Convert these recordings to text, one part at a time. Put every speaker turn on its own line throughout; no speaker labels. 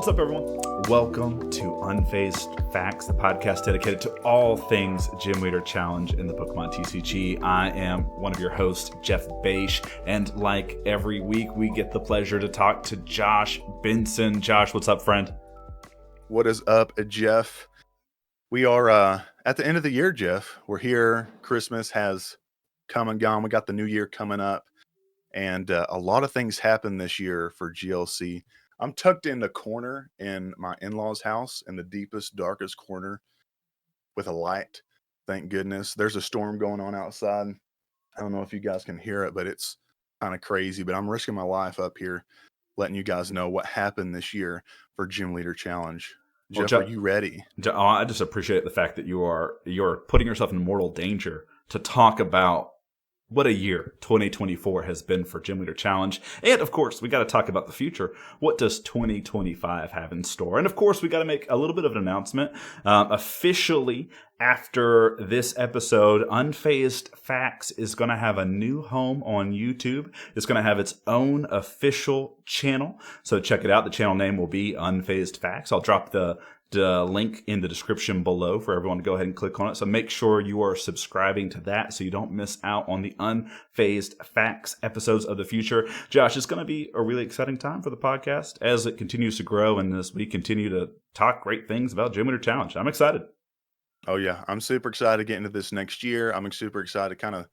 What's up, everyone? Welcome to Unfazed Facts, the podcast dedicated to all things Gym Leader Challenge in the Pokemon TCG. I am one of your hosts, Jeff Beisch, and like every week, we get the pleasure to talk to Josh Benson. Josh, what's up, friend?
What is up, Jeff? We are at the end of the year, Jeff. We're here. Christmas has come and gone. We got the new year coming up, and a lot of things happened this year for GLC. I'm tucked in the corner in my in-laws' house in the deepest, darkest corner with a light. Thank goodness. There's a storm going on outside. I don't know if you guys can hear it, but it's kind of crazy. But I'm risking my life up here, letting you guys know what happened this year for Gym Leader Challenge. Jeff, are you ready?
I just appreciate the fact that you're putting yourself in mortal danger to talk about what a year 2024 has been for Gym Leader Challenge. And of course, we got to talk about the future. What does 2025 have in store? And of course, we got to make a little bit of an announcement. Officially, after this episode, Unfazed Facts is going to have a new home on YouTube. It's going to have its own official channel. So check it out. The channel name will be Unfazed Facts. I'll drop the link in the description below for everyone to go ahead and click on it. So make sure you are subscribing to that so you don't miss out on the Unfazed Facts episodes of the future. Josh, it's going to be a really exciting time for the podcast as it continues to grow and as we continue to talk great things about Gym Leader Challenge. I'm excited.
Oh, yeah. I'm super excited to get into this next year. I'm super excited to kind of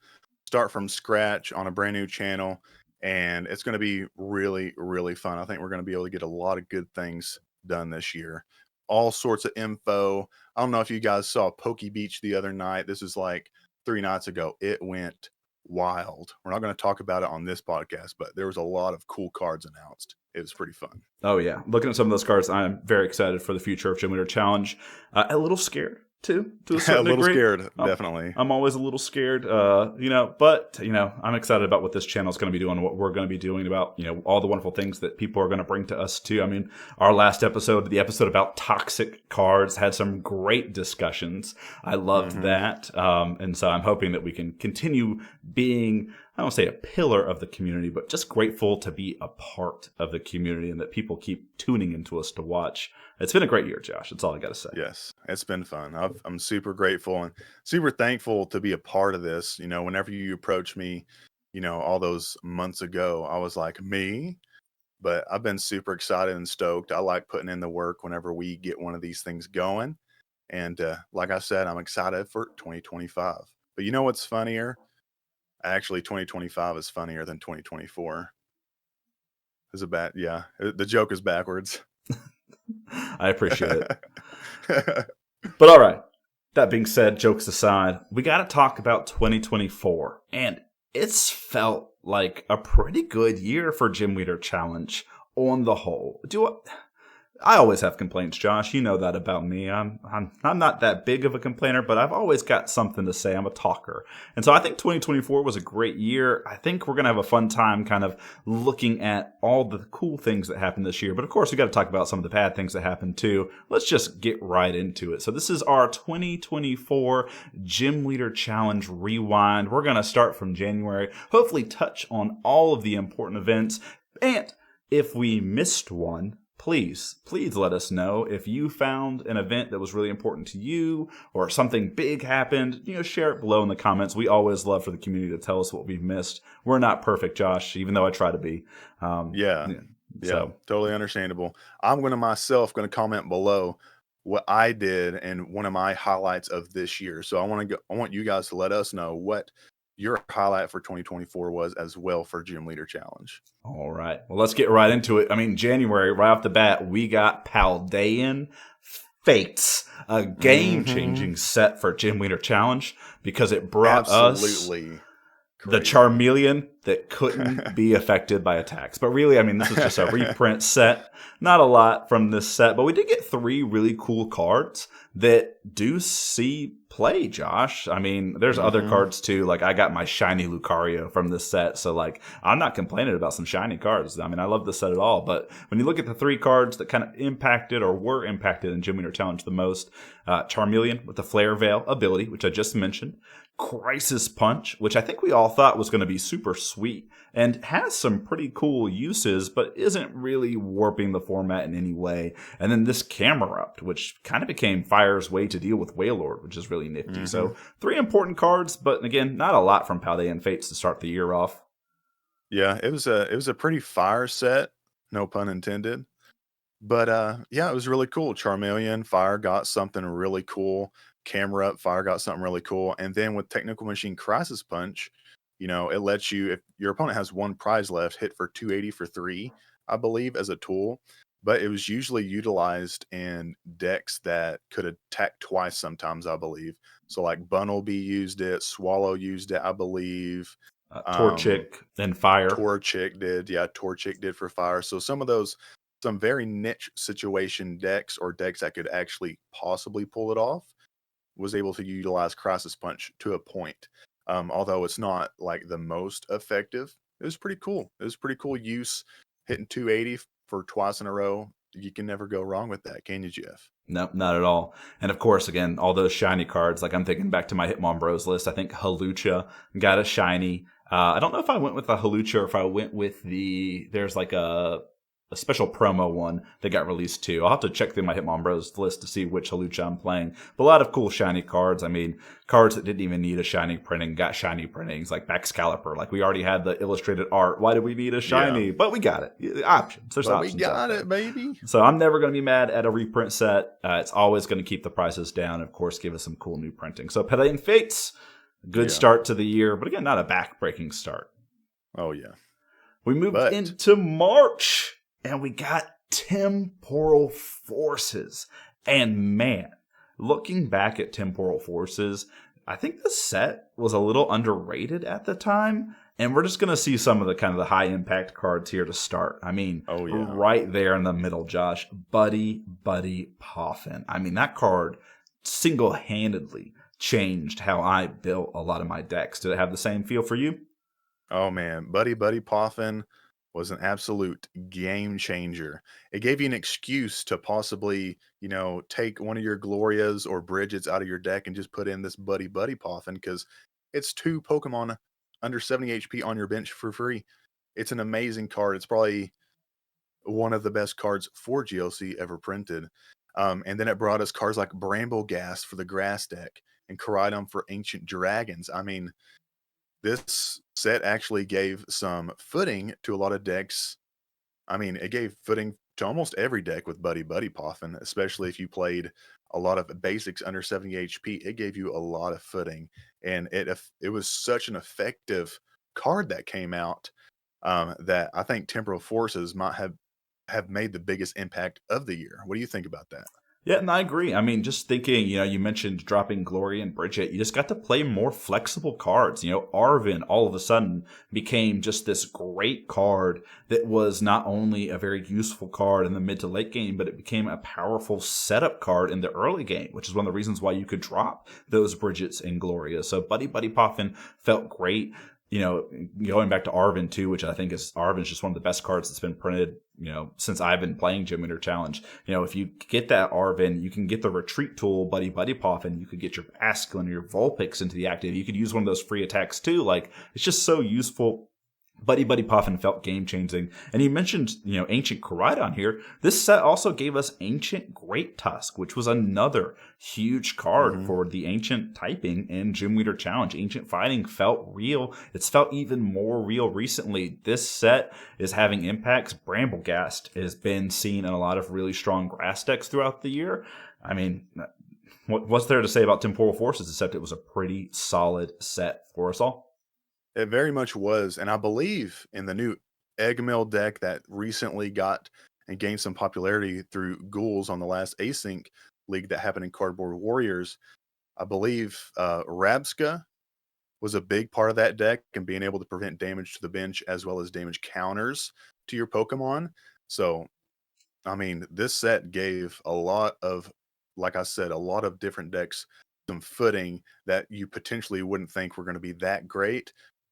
start from scratch on a brand new channel. And it's going to be really, really fun. I think we're going to be able to get a lot of good things done this year. All sorts of info. I don't know if you guys saw Poke Beach the other night. This is like 3 nights ago. It went wild. We're not going to talk about it on this podcast, but there was a lot of cool cards announced. It was pretty fun.
Oh, yeah. Looking at some of those cards, I'm very excited for the future of Gym Leader Challenge. A little scared, too, to a certain
little
degree.
Scared, definitely.
I'm always a little scared, but I'm excited about what this channel is going to be doing, what we're going to be doing about, all the wonderful things that people are going to bring to us too. I mean, our last episode, the episode about toxic cards, had some great discussions. I loved that. And so I'm hoping that we can continue being, I don't say a pillar of the community, but just grateful to be a part of the community and that people keep tuning into us to watch. It's been a great year, Josh. That's all I got to say.
Yes, it's been fun. I'm super grateful and super thankful to be a part of this. Whenever you approached me, all those months ago, I was like, me? But I've been super excited and stoked. I like putting in the work whenever we get one of these things going. And like I said, I'm excited for 2025. But you know what's funnier? Actually, 2025 is funnier than 2024. Is it bad? Yeah, the joke is backwards.
I appreciate it. But all right, that being said, jokes aside, we got to talk about 2024. And it's felt like a pretty good year for Gym Leader Challenge on the whole. I always have complaints, Josh. You know that about me. I'm not that big of a complainer, but I've always got something to say. I'm a talker. And so I think 2024 was a great year. I think we're going to have a fun time kind of looking at all the cool things that happened this year. But of course, we got to talk about some of the bad things that happened too. Let's just get right into it. So this is our 2024 Gym Leader Challenge Rewind. We're going to start from January, hopefully touch on all of the important events. And if we missed one, please let us know if you found an event that was really important to you or something big happened. Share it below in the comments. We always love for the community to tell us what we've missed. We're not perfect, Josh, even though I try to be.
Yeah, totally understandable. I'm going to comment below what I did and one of my highlights of this year. So I want you guys to let us know what your highlight for 2024 was as well for Gym Leader Challenge.
All right. Well, let's get right into it. I mean, January, right off the bat, we got Paldean Fates, a game-changing set for Gym Leader Challenge because it brought us the Charmeleon that couldn't be affected by attacks. But really, I mean, this is just a reprint set. Not a lot from this set, but we did get 3 really cool cards that do see play, Josh. I mean, there's other cards too. Like, I got my shiny Lucario from this set, so like, I'm not complaining about some shiny cards. I mean, I love this set at all, but when you look at the 3 cards that kind of impacted or were impacted in Gym Leader Challenge the most, Charmeleon with the Flare Veil ability, which I just mentioned, Crisis Punch, which I think we all thought was going to be super sweet sweet and has some pretty cool uses, but isn't really warping the format in any way. And then this Camerupt, which kind of became Fire's way to deal with Wailord, which is really nifty. So 3 important cards, but again, not a lot from Paldean Fates to start the year off.
Yeah, it was a pretty Fire set, no pun intended. But yeah, it was really cool. Charmeleon, Fire got something really cool. Camerupt, Fire got something really cool. And then with Technical Machine Crisis Punch, it lets you, if your opponent has 1 prize left, hit for 280 for 3, I believe, as a tool. But it was usually utilized in decks that could attack twice sometimes, I believe. So like Bunnelby used it, Swallow used it, I believe.
Torchic and Fire.
Torchic did. Yeah, Torchic did for Fire. So some very niche situation decks or decks that could actually possibly pull it off was able to utilize Crisis Punch to a point. Although it's not like the most effective, it was pretty cool. It was pretty cool use. Hitting 280 for twice in a row. You can never go wrong with that, can you, Jeff?
No, not at all. And of course, again, all those shiny cards, like I'm thinking back to my Hitmon Bros list, I think Halucha got a shiny. I don't know if I went with the Halucha or if I went with there's like a special promo one that got released too. I'll have to check through my Hitmon Bros list to see which Halucha I'm playing. But a lot of cool shiny cards. I mean, cards that didn't even need a shiny printing got shiny printings, like Baxcalibur. Like we already had the illustrated art. Why did we need a shiny? Yeah. But we got it. Options. There's options.
We got it, baby.
So I'm never going to be mad at a reprint set. It's always going to keep the prices down. Of course, give us some cool new printing. So Paldean Fates, good start to the year, but again, not a back-breaking start.
Oh yeah.
We moved into March. And we got Temporal Forces. And man, looking back at Temporal Forces, I think the set was a little underrated at the time. And we're just going to see some of the kind of the high impact cards here to start. I mean, right there in the middle, Josh, Buddy Poffin. I mean, that card single-handedly changed how I built a lot of my decks. Did it have the same feel for you?
Oh man, Buddy Poffin was an absolute game changer. It gave you an excuse to possibly, take one of your Glorias or Bridgets out of your deck and just put in this Buddy Poffin because it's 2 Pokemon under 70 HP on your bench for free. It's an amazing card. It's probably one of the best cards for GLC ever printed. And then it brought us cards like Brambleghast for the grass deck and Koraidon for Ancient Dragons. I mean, this set actually gave some footing to a lot of decks. I mean, it gave footing to almost every deck with Buddy Poffin, especially if you played a lot of basics under 70 HP. It gave you a lot of footing, and it was such an effective card that came out that I think Temporal Forces might have made the biggest impact of the year. What do you think about that?
Yeah, and I agree. I mean, just thinking, you mentioned dropping Gloria and Bridget. You just got to play more flexible cards. Arven all of a sudden became just this great card that was not only a very useful card in the mid to late game, but it became a powerful setup card in the early game, which is one of the reasons why you could drop those Bridgets and Gloria. So Buddy Poffin felt great. Going back to Arven too, which I think Arven's just one of the best cards that's been printed, since I've been playing Gym Leader Challenge. If you get that Arven, you can get the retreat tool, Buddy Poffin. You could get your Basculin or your Vulpix into the active. You could use one of those free attacks too. Like, it's just so useful. Buddy Poffin felt game-changing. And you mentioned, Ancient Koraidon here. This set also gave us Ancient Great Tusk, which was another huge card for the Ancient typing in Gym Leader Challenge. Ancient Fighting felt real. It's felt even more real recently. This set is having impacts. Brambleghast has been seen in a lot of really strong grass decks throughout the year. I mean, what's there to say about Temporal Forces, except it was a pretty solid set for us all?
It very much was. And I believe in the new Eggmill deck that recently got and gained some popularity through Ghouls on the last Async League that happened in Cardboard Warriors, I believe Rabska was a big part of that deck and being able to prevent damage to the bench as well as damage counters to your Pokemon. So, I mean, this set gave a lot of, like I said, a lot of different decks some footing that you potentially wouldn't think were going to be that great.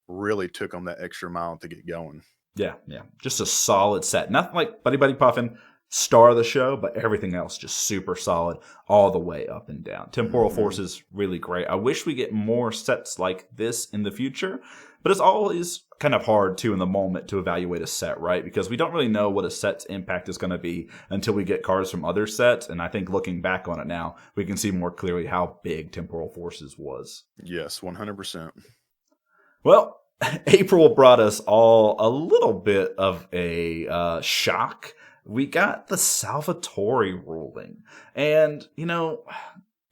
Really took them that extra mile to get going.
Yeah. Just a solid set. Nothing like Buddy Poffin, star of the show, but everything else just super solid all the way up and down. Temporal Forces, really great. I wish we get more sets like this in the future, but as always, kind of hard too in the moment to evaluate a set, right? Because we don't really know what a set's impact is going to be until we get cards from other sets. And I think looking back on it now, we can see more clearly how big Temporal Forces was.
Yes, 100%.
Well, April brought us all a little bit of a shock. We got the Salvatore ruling. And,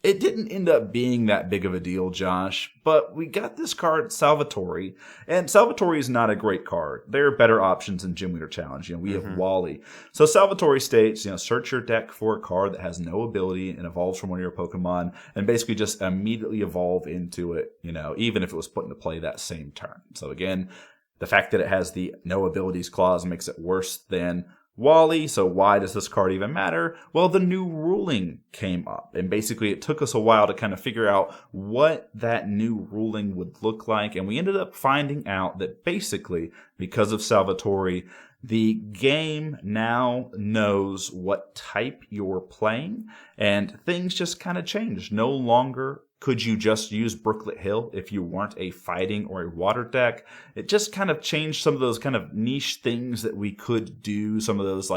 it didn't end up being that big of a deal, Josh, but we got this card, Salvatore, and Salvatore is not a great card. There are better options in Gym Leader Challenge. We have Wally. So Salvatore states, search your deck for a card that has no ability and evolves from one of your Pokemon, and basically just immediately evolve into it, even if it was put into play that same turn. So again, the fact that it has the no abilities clause makes it worse than Wally, so why does this card even matter? Well, the new ruling came up, and basically it took us a while to kind of figure out what that new ruling would look like, and we ended up finding out that basically, because of Salvatore, the game now knows what type you're playing, and things just kind of changed. No longer could you just use Brooklet Hill if you weren't a fighting or a water deck? It just kind of changed some of those kind of niche things that we could do, some of those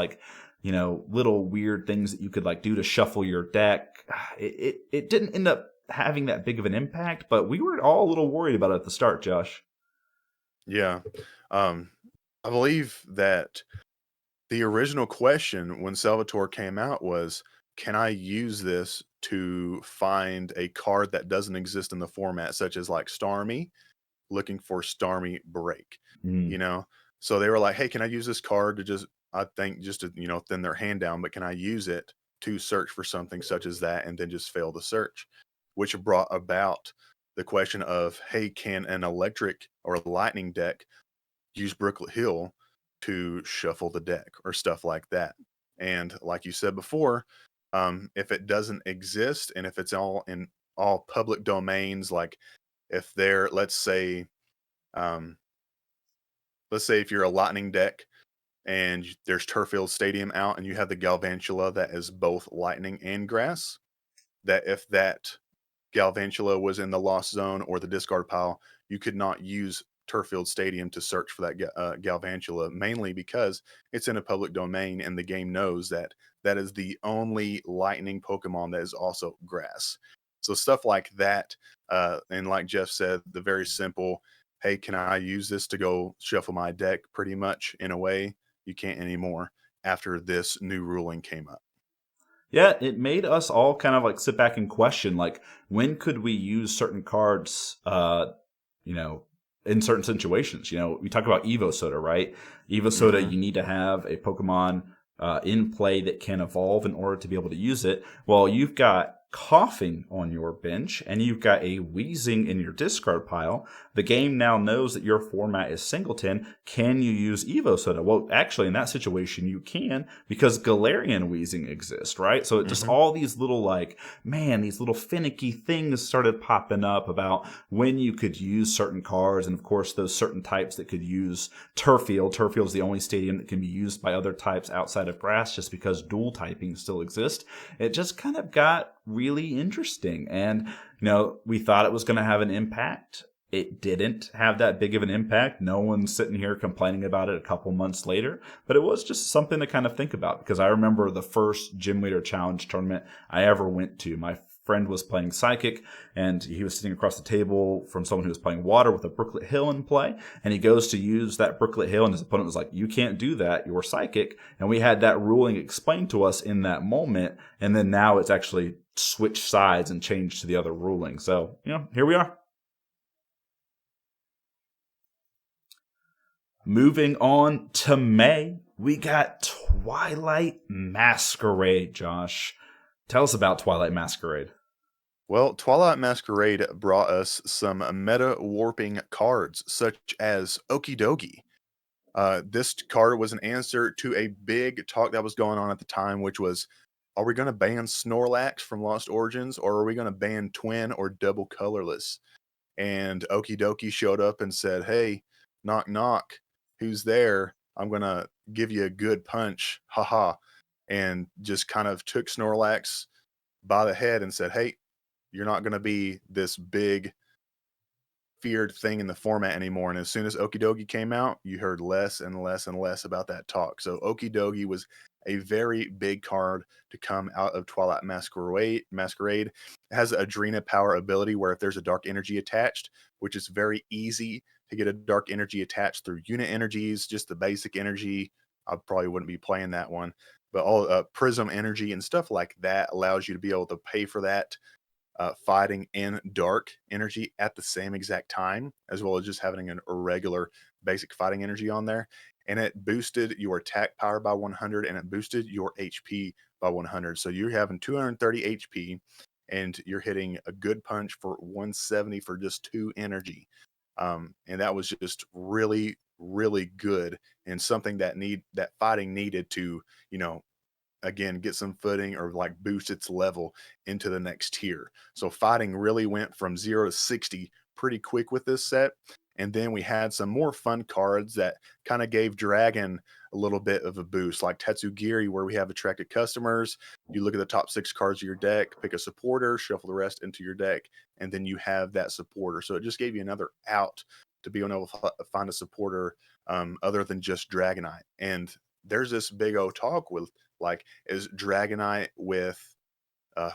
little weird things that you could do to shuffle your deck. It didn't end up having that big of an impact, but we were all a little worried about it at the start, Josh.
Yeah. I believe that the original question when Salvatore came out was, can I use this to find a card that doesn't exist in the format, such as Starmie, looking for Starmie Break,
Mm.
you know? So they were like, hey, can I use this card to just to, thin their hand down, but can I use it to search for something such as that and then just fail the search? Which brought about the question of, hey, can an electric or lightning deck use Brooklet Hill to shuffle the deck or stuff like that? And like you said before, if it doesn't exist and if it's all in all public domains, if they're, um, let's say if you're a lightning deck and there's Turffield Stadium out and you have the Galvantula that is both lightning and grass, that if that Galvantula was in the lost zone or the discard pile, you could not use Turffield Stadium to search for that Galvantula, mainly because it's in a public domain and the game knows that that is the only lightning Pokemon that is also grass. So stuff like that, and like Jeff said, the very simple, hey, can I use this to go shuffle my deck? Pretty much in a way, you can't anymore after this new ruling came up.
Yeah, it made us all kind of sit back and question when could we use certain cards in certain situations. We talk about Evo Soda, right? Evo Soda, you need to have a Pokemon in play that can evolve in order to be able to use it. Well, you've got Coughing on your bench and you've got a Wheezing in your discard pile. The game now knows that your format is singleton. Can you use Evo Soda? Well, actually, in that situation, you can because Galarian Wheezing exists, right? So it just all these little these little finicky things started popping up about when you could use certain cards, and of course, those certain types that could use Turffield. Turffield is the only stadium that can be used by other types outside of grass, just because dual typing still exists. It just kind of got really interesting, and we thought it was going to have an impact. It didn't have that big of an impact. No one's sitting here complaining about it a couple months later, but it was just something to kind of think about, because I remember the first Gym Leader Challenge tournament I ever went to. My friend was playing Psychic, and he was sitting across the table from someone who was playing Water with a Brooklet Hill in play, and he goes to use that Brooklet Hill, and his opponent was like, you can't do that, you're Psychic. And we had that ruling explained to us in that moment, and then now it's actually switched sides and changed to the other ruling. So, here we are. Moving on to May, we got Twilight Masquerade, Josh. Tell us about Twilight Masquerade.
Well, Twilight Masquerade brought us some meta warping cards, such as Okie Dokie. This card was an answer to a big talk that was going on at the time, which was, are we going to ban Snorlax from Lost Origins, or are we going to ban Twin or Double Colorless? And Okie Dokie showed up and said, hey, knock, knock, who's there? I'm going to give you a good punch, haha. And just kind of took Snorlax by the head and said, hey, you're not going to be this big feared thing in the format anymore. And as soon as Okidogi came out, you heard less and less and less about that talk. So Okidogi was a very big card to come out of Twilight Masquerade. It has Adrena power ability where if there's a dark energy attached, which is very easy to get a dark energy attached through unit energies, just the basic energy. I probably wouldn't be playing that one, but all prism energy and stuff like that allows you to be able to pay for that fighting and dark energy at the same exact time, as well as just having a regular basic fighting energy on there. And it boosted your attack power by 100 and it boosted your HP by 100. So you're having 230 HP and you're hitting a good punch for 170 for just 2 energy. And that was just really, really good and something that fighting needed to, you know, again get some footing or like boost its level into the next tier. So fighting really went from 0 to 60 pretty quick with this set. And then we had some more fun cards that kind of gave Dragon a little bit of a boost, like Tatsugiri, where we have attracted customers. You look at the top 6 cards of your deck, pick a supporter, shuffle the rest into your deck, and then you have that supporter. So it just gave you another out to be able to find a supporter other than just Dragonite. And there's this big O talk with like, is Dragonite with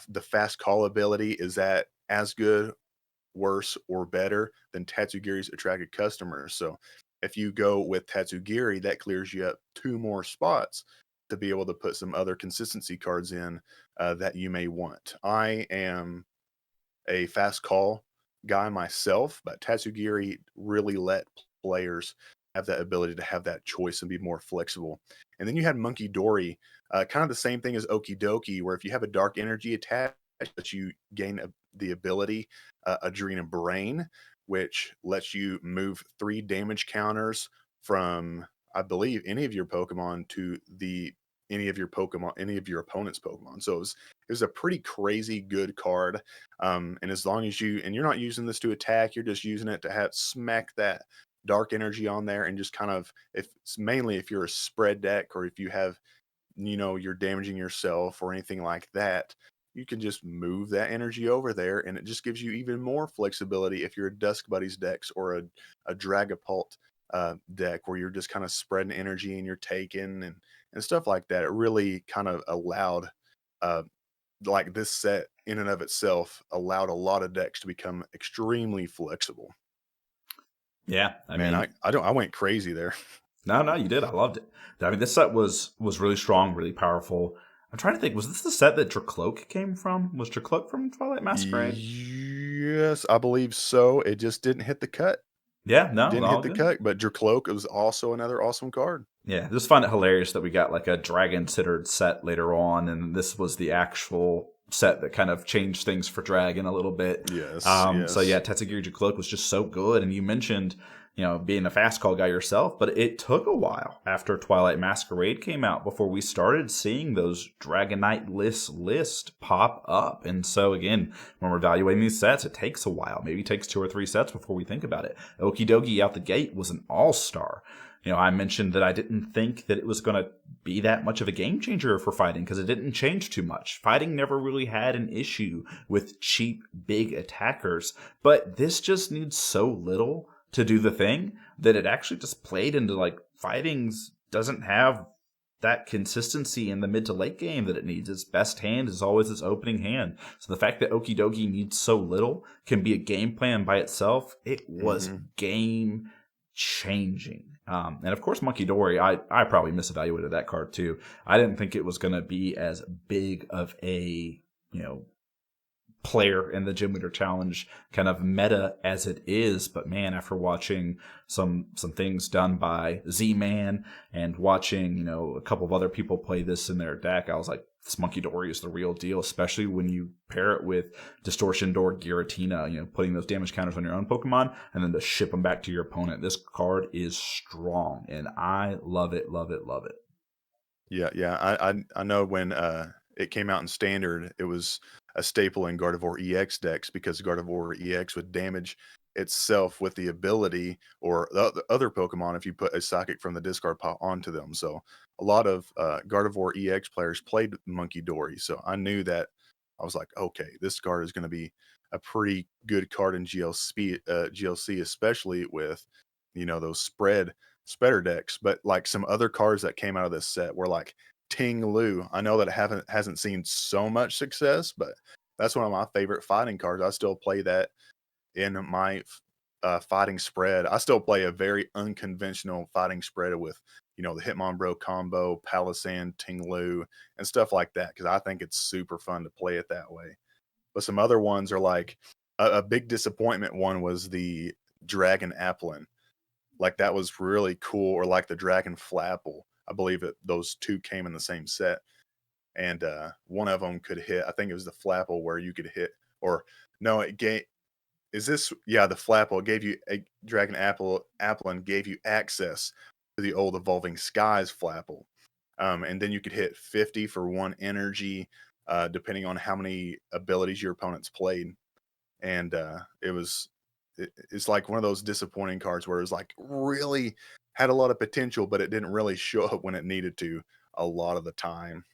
the fast call ability, is that as good, worse, or better than Tatsugiri's attracted customers? So if you go with Tatsugiri, that clears you up 2 more spots to be able to put some other consistency cards in that you may want. I am a fast call guy myself, but Tatsugiri really let players have that ability to have that choice and be more flexible. And then you had Monkey Dory, kind of the same thing as Okidoki, where if you have a dark energy attached, that you gain the ability Adrena Brain, which lets you move 3 damage counters from, I believe, any of your Pokemon to any of your Pokemon, any of your opponent's Pokemon. So it was a pretty crazy good card. And as long as you're not using this to attack, you're just using it to have smack that dark energy on there and just kind of, if it's mainly if you're a spread deck or if you have, you're damaging yourself or anything like that, you can just move that energy over there and it just gives you even more flexibility if you're a Dusk Buddies decks or a Dragapult deck where you're just kind of spreading energy and you're taking and stuff like that. It really kind of allowed uh, like this set in and of itself allowed a lot of decks to become extremely flexible.
Yeah,
Man, I went crazy there.
No, you did. I loved it. I mean, this set was really strong, really powerful. I'm trying to think, was this the set that Dracloak came from? Was Dracloak from Twilight Masquerade?
Yes, I believe so. It just didn't hit the cut.
Yeah, no,
Didn't
all
hit the
good.
cut, but Dracloak was also another awesome card.
Yeah, just find it hilarious that we got like a dragon-centered set later on, and this was the actual set that kind of changed things for Dragon a little bit.
Yes,
So yeah, Tatsugiri Cloak was just so good, and you mentioned, being a fast call guy yourself, but it took a while after Twilight Masquerade came out before we started seeing those Dragonite list pop up. And so again, when we're evaluating these sets, it takes a while. Maybe it takes 2 or 3 sets before we think about it. Okidogi out the gate was an all-star. I mentioned that I didn't think that it was going to be that much of a game changer for fighting because it didn't change too much. Fighting never really had an issue with cheap, big attackers, but this just needs so little to do the thing that it actually just played into like fighting's doesn't have that consistency in the mid to late game that it needs. Its best hand is always its opening hand. So the fact that Okidogi needs so little can be a game plan by itself. It was game changing. And of course, Monkey Dory, I probably misevaluated that card too. I didn't think it was going to be as big of a, player in the Gym Leader Challenge kind of meta as it is. But man, after watching some things done by Z-Man and watching, a couple of other people play this in their deck, I was like, this Monkey Dory is the real deal, especially when you pair it with Distortion Door Giratina, putting those damage counters on your own Pokemon and then to ship them back to your opponent. This card is strong and I love it, love it, love it.
Yeah. I know when it came out in Standard, it was a staple in Gardevoir EX decks because Gardevoir EX would damage itself with the ability or the other Pokemon if you put a Psychic from the discard pile onto them. So a lot of Gardevoir EX players played Monkey Dory. So I knew that I was like, okay, this card is going to be a pretty good card in GLC, especially with, those spreader decks. But like some other cards that came out of this set were like Ting Lu. I know that it hasn't seen so much success, but that's one of my favorite fighting cards. I still play that in my fighting spread. I still play a very unconventional fighting spread with, the Hitmonbro combo, Palisand, Ting Lu, and stuff like that, because I think it's super fun to play it that way. But some other ones are like a big disappointment one was the Dragon Applin. Like that was really cool, or like the Dragon Flapple. I believe that those two came in the same set. And one of them could hit, I think it was the Flapple where you could hit, or no, it gave, is this, yeah, the Flapple gave you a Dragon Applin gave you access to the old Evolving Skies Flapple. And then you could hit 50 for one energy, depending on how many abilities your opponents played. And it's like one of those disappointing cards where it was like really had a lot of potential, but it didn't really show up when it needed to a lot of the time.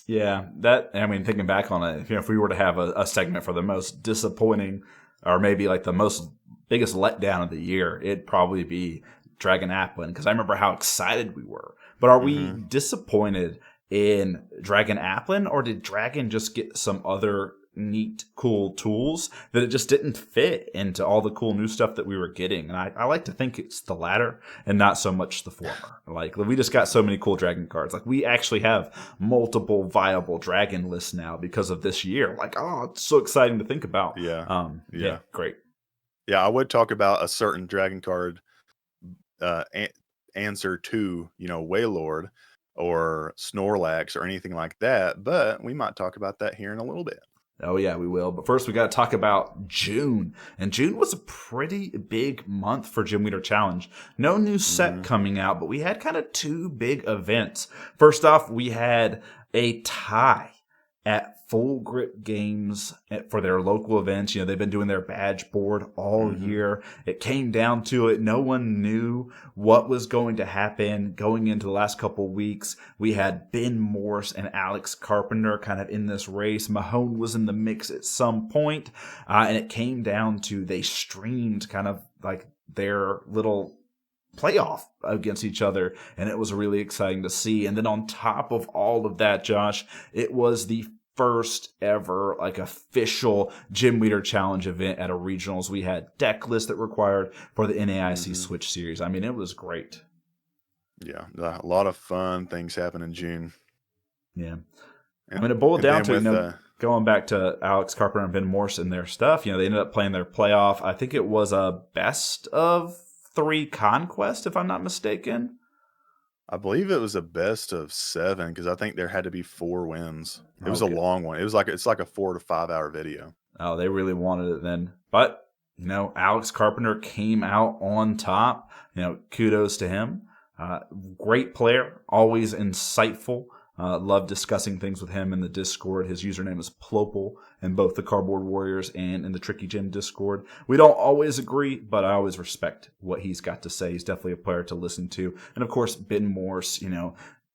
Yeah, thinking back on it, if we were to have a segment for the most disappointing, or maybe like the most biggest letdown of the year, it'd probably be Dragon Applin, because I remember how excited we were. But are we disappointed in Dragon Applin, or did Dragon just get some other neat, cool tools that it just didn't fit into all the cool new stuff that we were getting? And I like to think it's the latter and not so much the former. Like, we just got so many cool dragon cards. Like, we actually have multiple viable dragon lists now because of this year. Like, oh, it's so exciting to think about.
Yeah.
Great.
Yeah, I would talk about a certain dragon card answer to, Waylord or Snorlax or anything like that, but we might talk about that here in a little bit.
Oh, yeah, we will. But first, we got to talk about June. And June was a pretty big month for Gym Leader Challenge. No new set coming out, but we had kind of two big events. First off, we had a tie at Full Grip Games for their local events. They've been doing their badge board all year. It came down to it. No one knew what was going to happen going into the last couple weeks. We had Ben Morse and Alex Carpenter kind of in this race. Mahone was in the mix at some point, and it came down to they streamed kind of like their little playoff against each other, and it was really exciting to see. And then on top of all of that, Josh, it was the first ever like official Gym Leader Challenge event at a regionals. We had deck lists that required for the NAIC Switch Series. I mean, it was great.
Yeah, a lot of fun things happen in June.
Yeah. It boiled down to, going back to Alex Carpenter and Ben Morse and their stuff, they ended up playing their playoff. I think it was a best of 3 conquest, if I'm not mistaken.
I believe it was a best of 7, because I think there had to be 4 wins. It was a long one. It's like a 4 to 5 hour video.
Oh, they really wanted it then. But, Alex Carpenter came out on top. Kudos to him. Great player, always insightful. Love discussing things with him in the Discord. His username is Plopal in both the Cardboard Warriors and in the Tricky Gym Discord. We don't always agree, but I always respect what he's got to say. He's definitely a player to listen to. And of course, Ben Morse,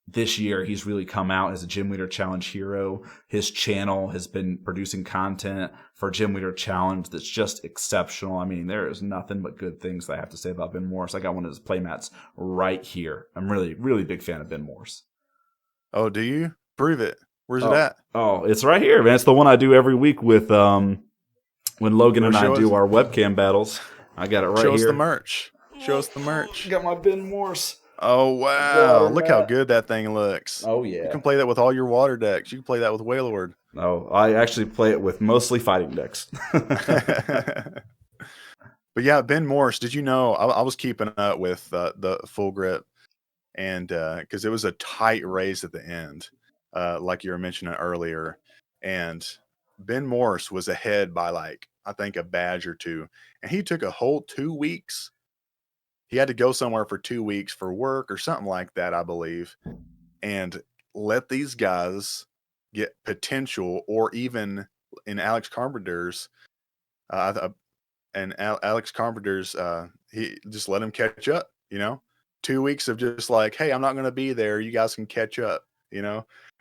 this year he's really come out as a Gym Leader Challenge hero. His channel has been producing content for Gym Leader Challenge that's just exceptional. I mean, there is nothing but good things that I have to say about Ben Morse. I got one of his playmats right here. I'm really, really big fan of Ben Morse.
Oh, do you? Prove it. Where's it at?
Oh, it's right here, man. It's the one I do every week with when Logan and I do our webcam battles. I got it right here.
Show us the merch. Show us the merch.
Got my Ben Morse.
Oh, wow. Look how good that thing looks.
Oh, yeah.
You can play that with all your water decks. You can play that with Waylord.
Oh, I actually play it with mostly fighting decks.
But yeah, Ben Morse, did you know, I was keeping up with the Full Grip, and because it was a tight race at the end, like you were mentioning earlier, and Ben Morse was ahead by I think a badge or 2, and he took a whole 2 weeks. He had to go somewhere for 2 weeks for work or something like that, I believe, and let these guys get potential, or even in Alex Carpenter's he just let him catch up. 2 weeks of just like, hey, I'm not going to be there. You guys can catch up,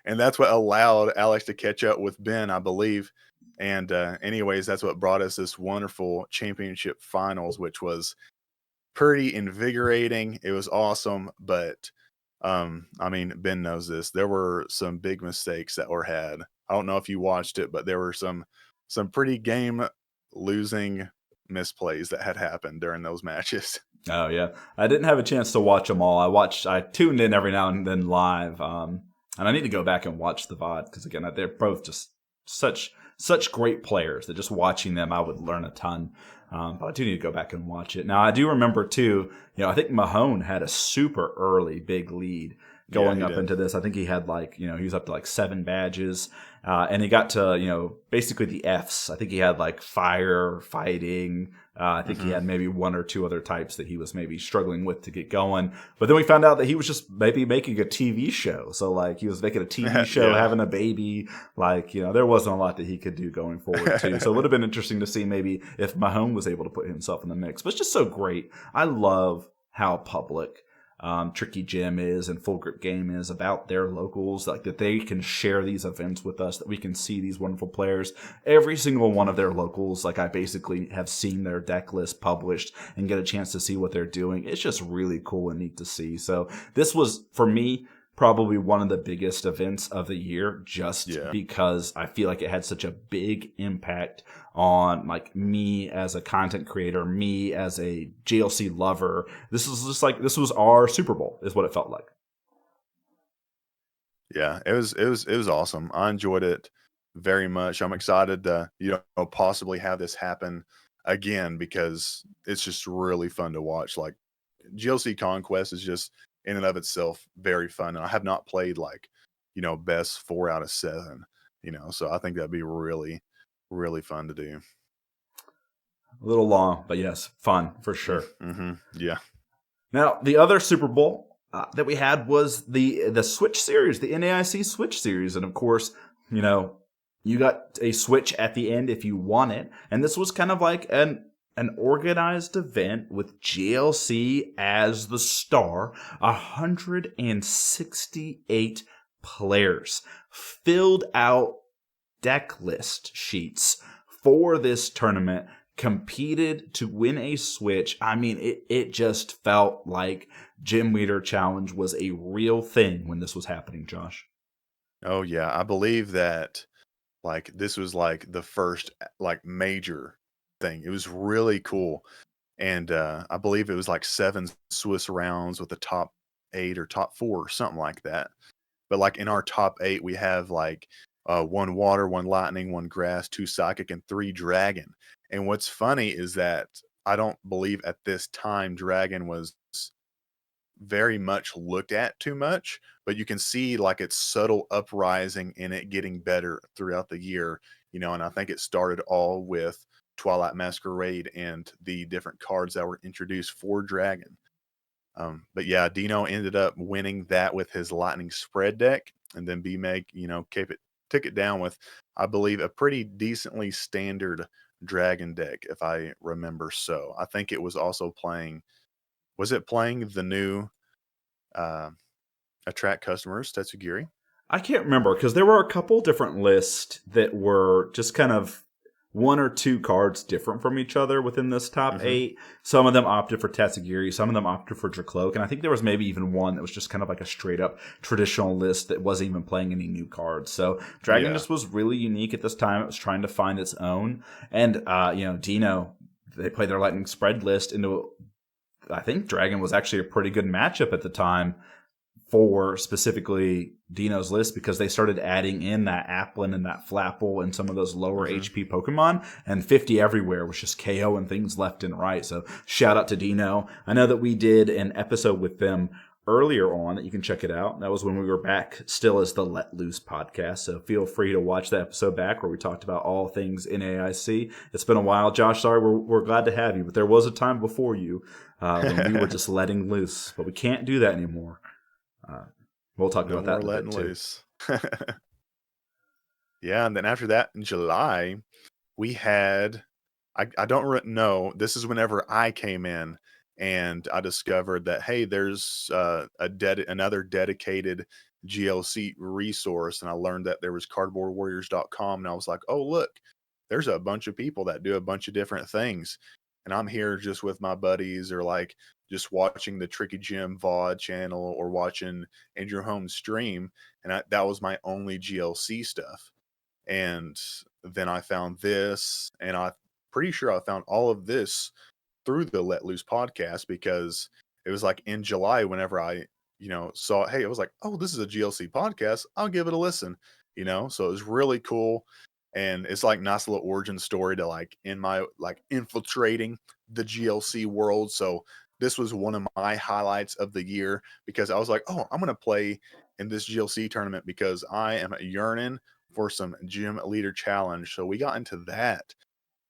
and that's what allowed Alex to catch up with Ben, I believe. And anyways, that's what brought us this wonderful championship finals, which was pretty invigorating. It was awesome, but I mean, Ben knows this. There were some big mistakes that were had. I don't know if you watched it, but there were some pretty game losing misplays that had happened during those matches.
Oh yeah, I didn't have a chance to watch them all. I tuned in every now and then live, and I need to go back and watch the VOD because again, they're both just such great players that just watching them, I would learn a ton. But I do need to go back and watch it. Now I do remember too. I think Mahone had a super early big lead going up into this. I think he had he was up to like 7 badges. And he got to, basically the Fs. I think he had like fire, fighting. I think he had maybe 1 or 2 other types that he was maybe struggling with to get going. But then we found out that he was just maybe making a TV show. So like he was making a TV show, having a baby. There wasn't a lot that he could do going forward too. So it would have been interesting to see maybe if Mahone was able to put himself in the mix. But it's just so great. I love how public Tricky Gym is and Full Grip Game is about their locals, like that they can share these events with us, that we can see these wonderful players. Every single one of their locals, like I basically have seen their deck list published and get a chance to see what they're doing. It's just really cool and neat to see. So this was, for me, probably one of the biggest events of the year just because I feel like it had such a big impact on like me as a content creator, me as a GLC lover. This was our Super Bowl is what it felt like.
Yeah, it was awesome. I enjoyed it very much. I'm excited to, possibly have this happen again because it's just really fun to watch. Like GLC Conquest is just in and of itself very fun. And I have not played best 4 out of 7, so I think that'd be really, really fun to do.
A little long, but yes, fun for sure.
Mm-hmm. Yeah.
Now, the other Super Bowl that we had was the Switch series, the NAIC Switch series. And of course, you got a Switch at the end if you want it. And this was kind of like an organized event with GLC as the star. 168 players filled out deck list sheets for this tournament, competed to win a Switch. I mean, it just felt like Gym Leader Challenge was a real thing when this was happening, Josh.
Oh yeah, I believe that this was the first major thing. It was really cool. And I believe it was 7 Swiss rounds with the top 8 or top 4 or something like that. But in our top 8 we have 1 water, 1 lightning, 1 grass, 2 psychic, and 3 dragon. And what's funny is that I don't believe at this time dragon was very much looked at too much, but you can see its subtle uprising in it getting better throughout the year, and I think it started all with Twilight Masquerade and the different cards that were introduced for dragon. But yeah, Dino ended up winning that with his lightning spread deck, and then B-Meg, took it down with, I believe, a pretty decently standard dragon deck, if I remember. So I think it was also playing the new attract customers Tetsugiri?
I can't remember because there were a couple different lists that were just kind of 1 or 2 cards different from each other within this top 8. Some of them opted for Tatsugiri, some of them opted for Dracloak, and I think there was maybe even one that was just kind of like a straight up traditional list that wasn't even playing any new cards. So Dragon just was really unique at this time. It was trying to find its own. And Dino, they played their lightning spread list into, I think Dragon was actually a pretty good matchup at the time for specifically Dino's list because they started adding in that Applin and that Flapple and some of those lower HP Pokemon, and 50 everywhere was just KO and things left and right. So shout out to Dino. I know that we did an episode with them earlier on that you can check it out. That was when we were back still as the Let Loose podcast. So feel free to watch that episode back where we talked about all things NAIC. It's been a while, Josh. Sorry, we're glad to have you, but there was a time before you when we were just letting loose, but we can't do that anymore. We'll talk about that in a bit too.
Loose. Yeah, and then after that in July, we had I don't know. This is whenever I came in and I discovered that hey, there's another dedicated GLC resource, and I learned that there was cardboardwarriors.com, and I was like, oh look, there's a bunch of people that do a bunch of different things, and I'm here just with my buddies, or like just watching the Tricky Jim VOD channel or watching Andrew Holmes stream, and that was my only GLC stuff. And then I found this, and I'm pretty sure I found all of this through the Let Loose podcast, because it was like in July whenever I, saw, hey, it was like, oh, this is a GLC podcast. I'll give it a listen, So it was really cool. And it's like nice little origin story to like in my like infiltrating the GLC world. So this was one of my highlights of the year, because I was like, oh, I'm going to play in this GLC tournament because I am yearning for some gym leader challenge. So we got into that.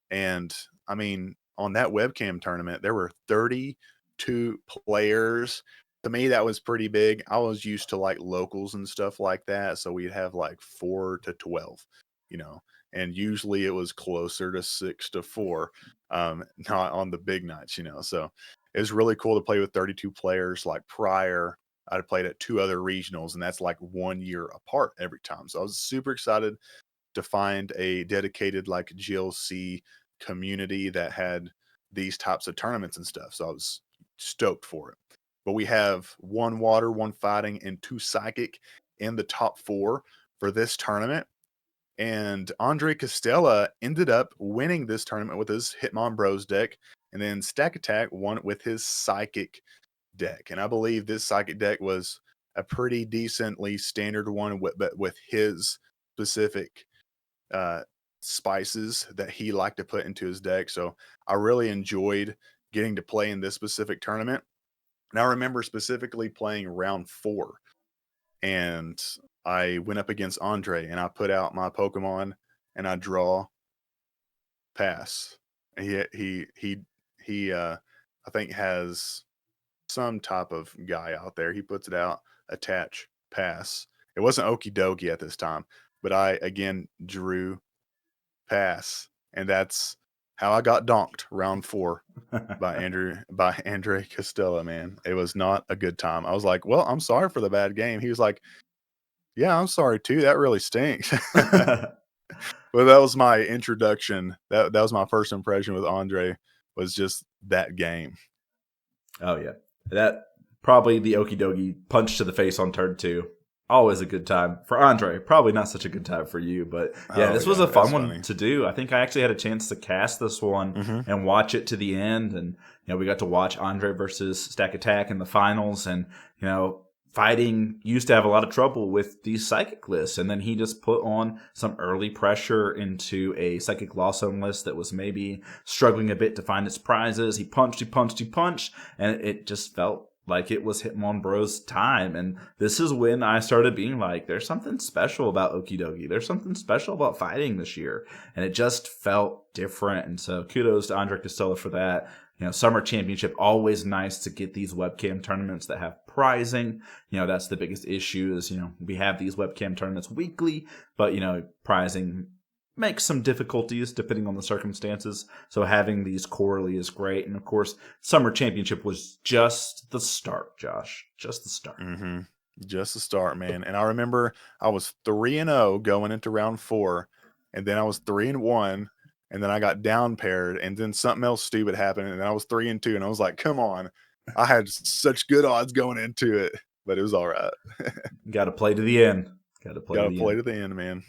And I mean, on that webcam tournament, there were 32 players. To me, that was pretty big. I was used to like locals and stuff like that. So we'd have like 4 to 12, and usually it was closer to 6 to 4, not on the big nights, So it was really cool to play with 32 players. Like prior, I'd played at 2 other regionals, and that's like 1 year apart every time. So I was super excited to find a dedicated like GLC community that had these types of tournaments and stuff. So I was stoked for it. But we have 1 water, 1 fighting, and 2 psychic in the top 4 for this tournament. And Andre Costella ended up winning this tournament with his Hitmon Bros deck, and then Stack Attack won with his psychic deck. And I believe this psychic deck was a pretty decently standard one, but with his specific uh, spices that he liked to put into his deck. So I really enjoyed getting to play in this specific tournament. And I remember specifically playing round 4, and I went up against Andre, and I put out my Pokemon, and I draw, pass. And I think has some type of guy out there. He puts it out, attach, pass. It wasn't Okie Dokie at this time, but I again drew, pass, and that's how I got donked round 4 by Andre Costella. Man, it was not a good time. I was like, well, I'm sorry for the bad game. He was like, yeah, I'm sorry too, that really stinks. Well, that was my introduction. That was my first impression with Andre, was just that game.
Oh yeah, that probably the okie dokie punch to the face on turn 2. Always a good time for Andre. Probably not such a good time for you, but yeah, this was a fun one to do. I think I actually had a chance to cast this one and watch it to the end, and we got to watch Andre versus Stack Attack in the finals, and Fighting used to have a lot of trouble with these psychic lists, and then he just put on some early pressure into a psychic loss zone list that was maybe struggling a bit to find its prizes. He punched, and it just felt like it was Hitmon Bros time. And this is when I started being like, there's something special about Okie Dokie. There's something special about fighting this year. And it just felt different. And so kudos to Andre Costella for that. Summer Championship, always nice to get these webcam tournaments that have prizing. That's the biggest issue is, we have these webcam tournaments weekly, but, prizing makes some difficulties depending on the circumstances. So having these quarterly is great. And of course, Summer Championship was just the start, Josh. Just the start.
Mm-hmm. Just the start, man. And I remember I was 3-0 going into round 4, and then I was 3-1. And then I got down paired, and then something else stupid happened, and I was 3-2, and I was like, come on. I had such good odds going into it, but it was all right.
Got to play to the end. Got to play
to the end, man.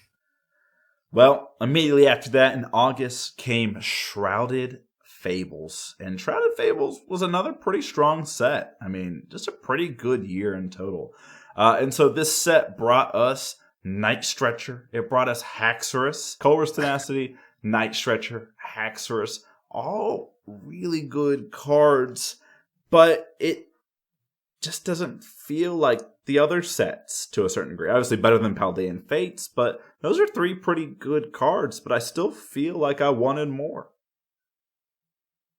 Well, immediately after that in August came Shrouded Fables. And Shrouded Fables was another pretty strong set. I mean, just a pretty good year in total. And so this set brought us Night Stretcher. It brought us Haxorus, Colress Tenacity, Night Stretcher, Haxorus, all really good cards, but it just doesn't feel like the other sets to a certain degree. Obviously better than Paldean Fates, but those are 3 pretty good cards, but I still feel like I wanted more.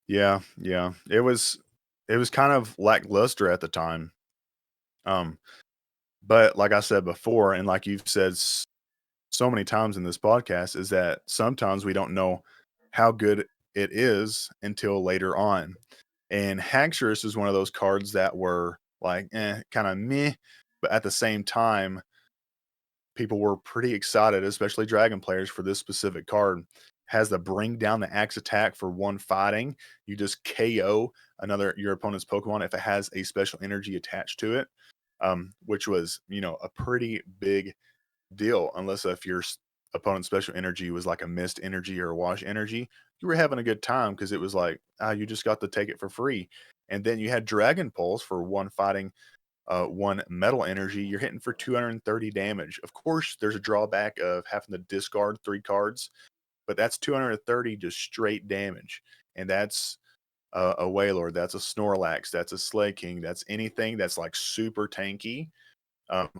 Yeah. It was kind of lackluster at the time. But like I said before, and like you've said so many times in this podcast, is that sometimes we don't know how good it is until later on. And Haxorus is one of those cards that were like, kind of meh But at the same time, people were pretty excited, especially dragon players, for this specific card. Has the bring down the axe attack for one fighting. You just KO another your opponent's Pokemon if it has a special energy attached to it, which was a pretty big deal. Unless if your opponent's special energy was like a mist energy or a wash energy, you were having a good time because it was like you just got to take it for free. And then you had Dragon Pulse for one fighting one metal energy, you're hitting for 230 damage. Of course, there's a drawback of having to discard 3 cards, but that's 230 just straight damage. And that's a Wailord, that's a Snorlax, that's a Slay King, that's anything that's like super tanky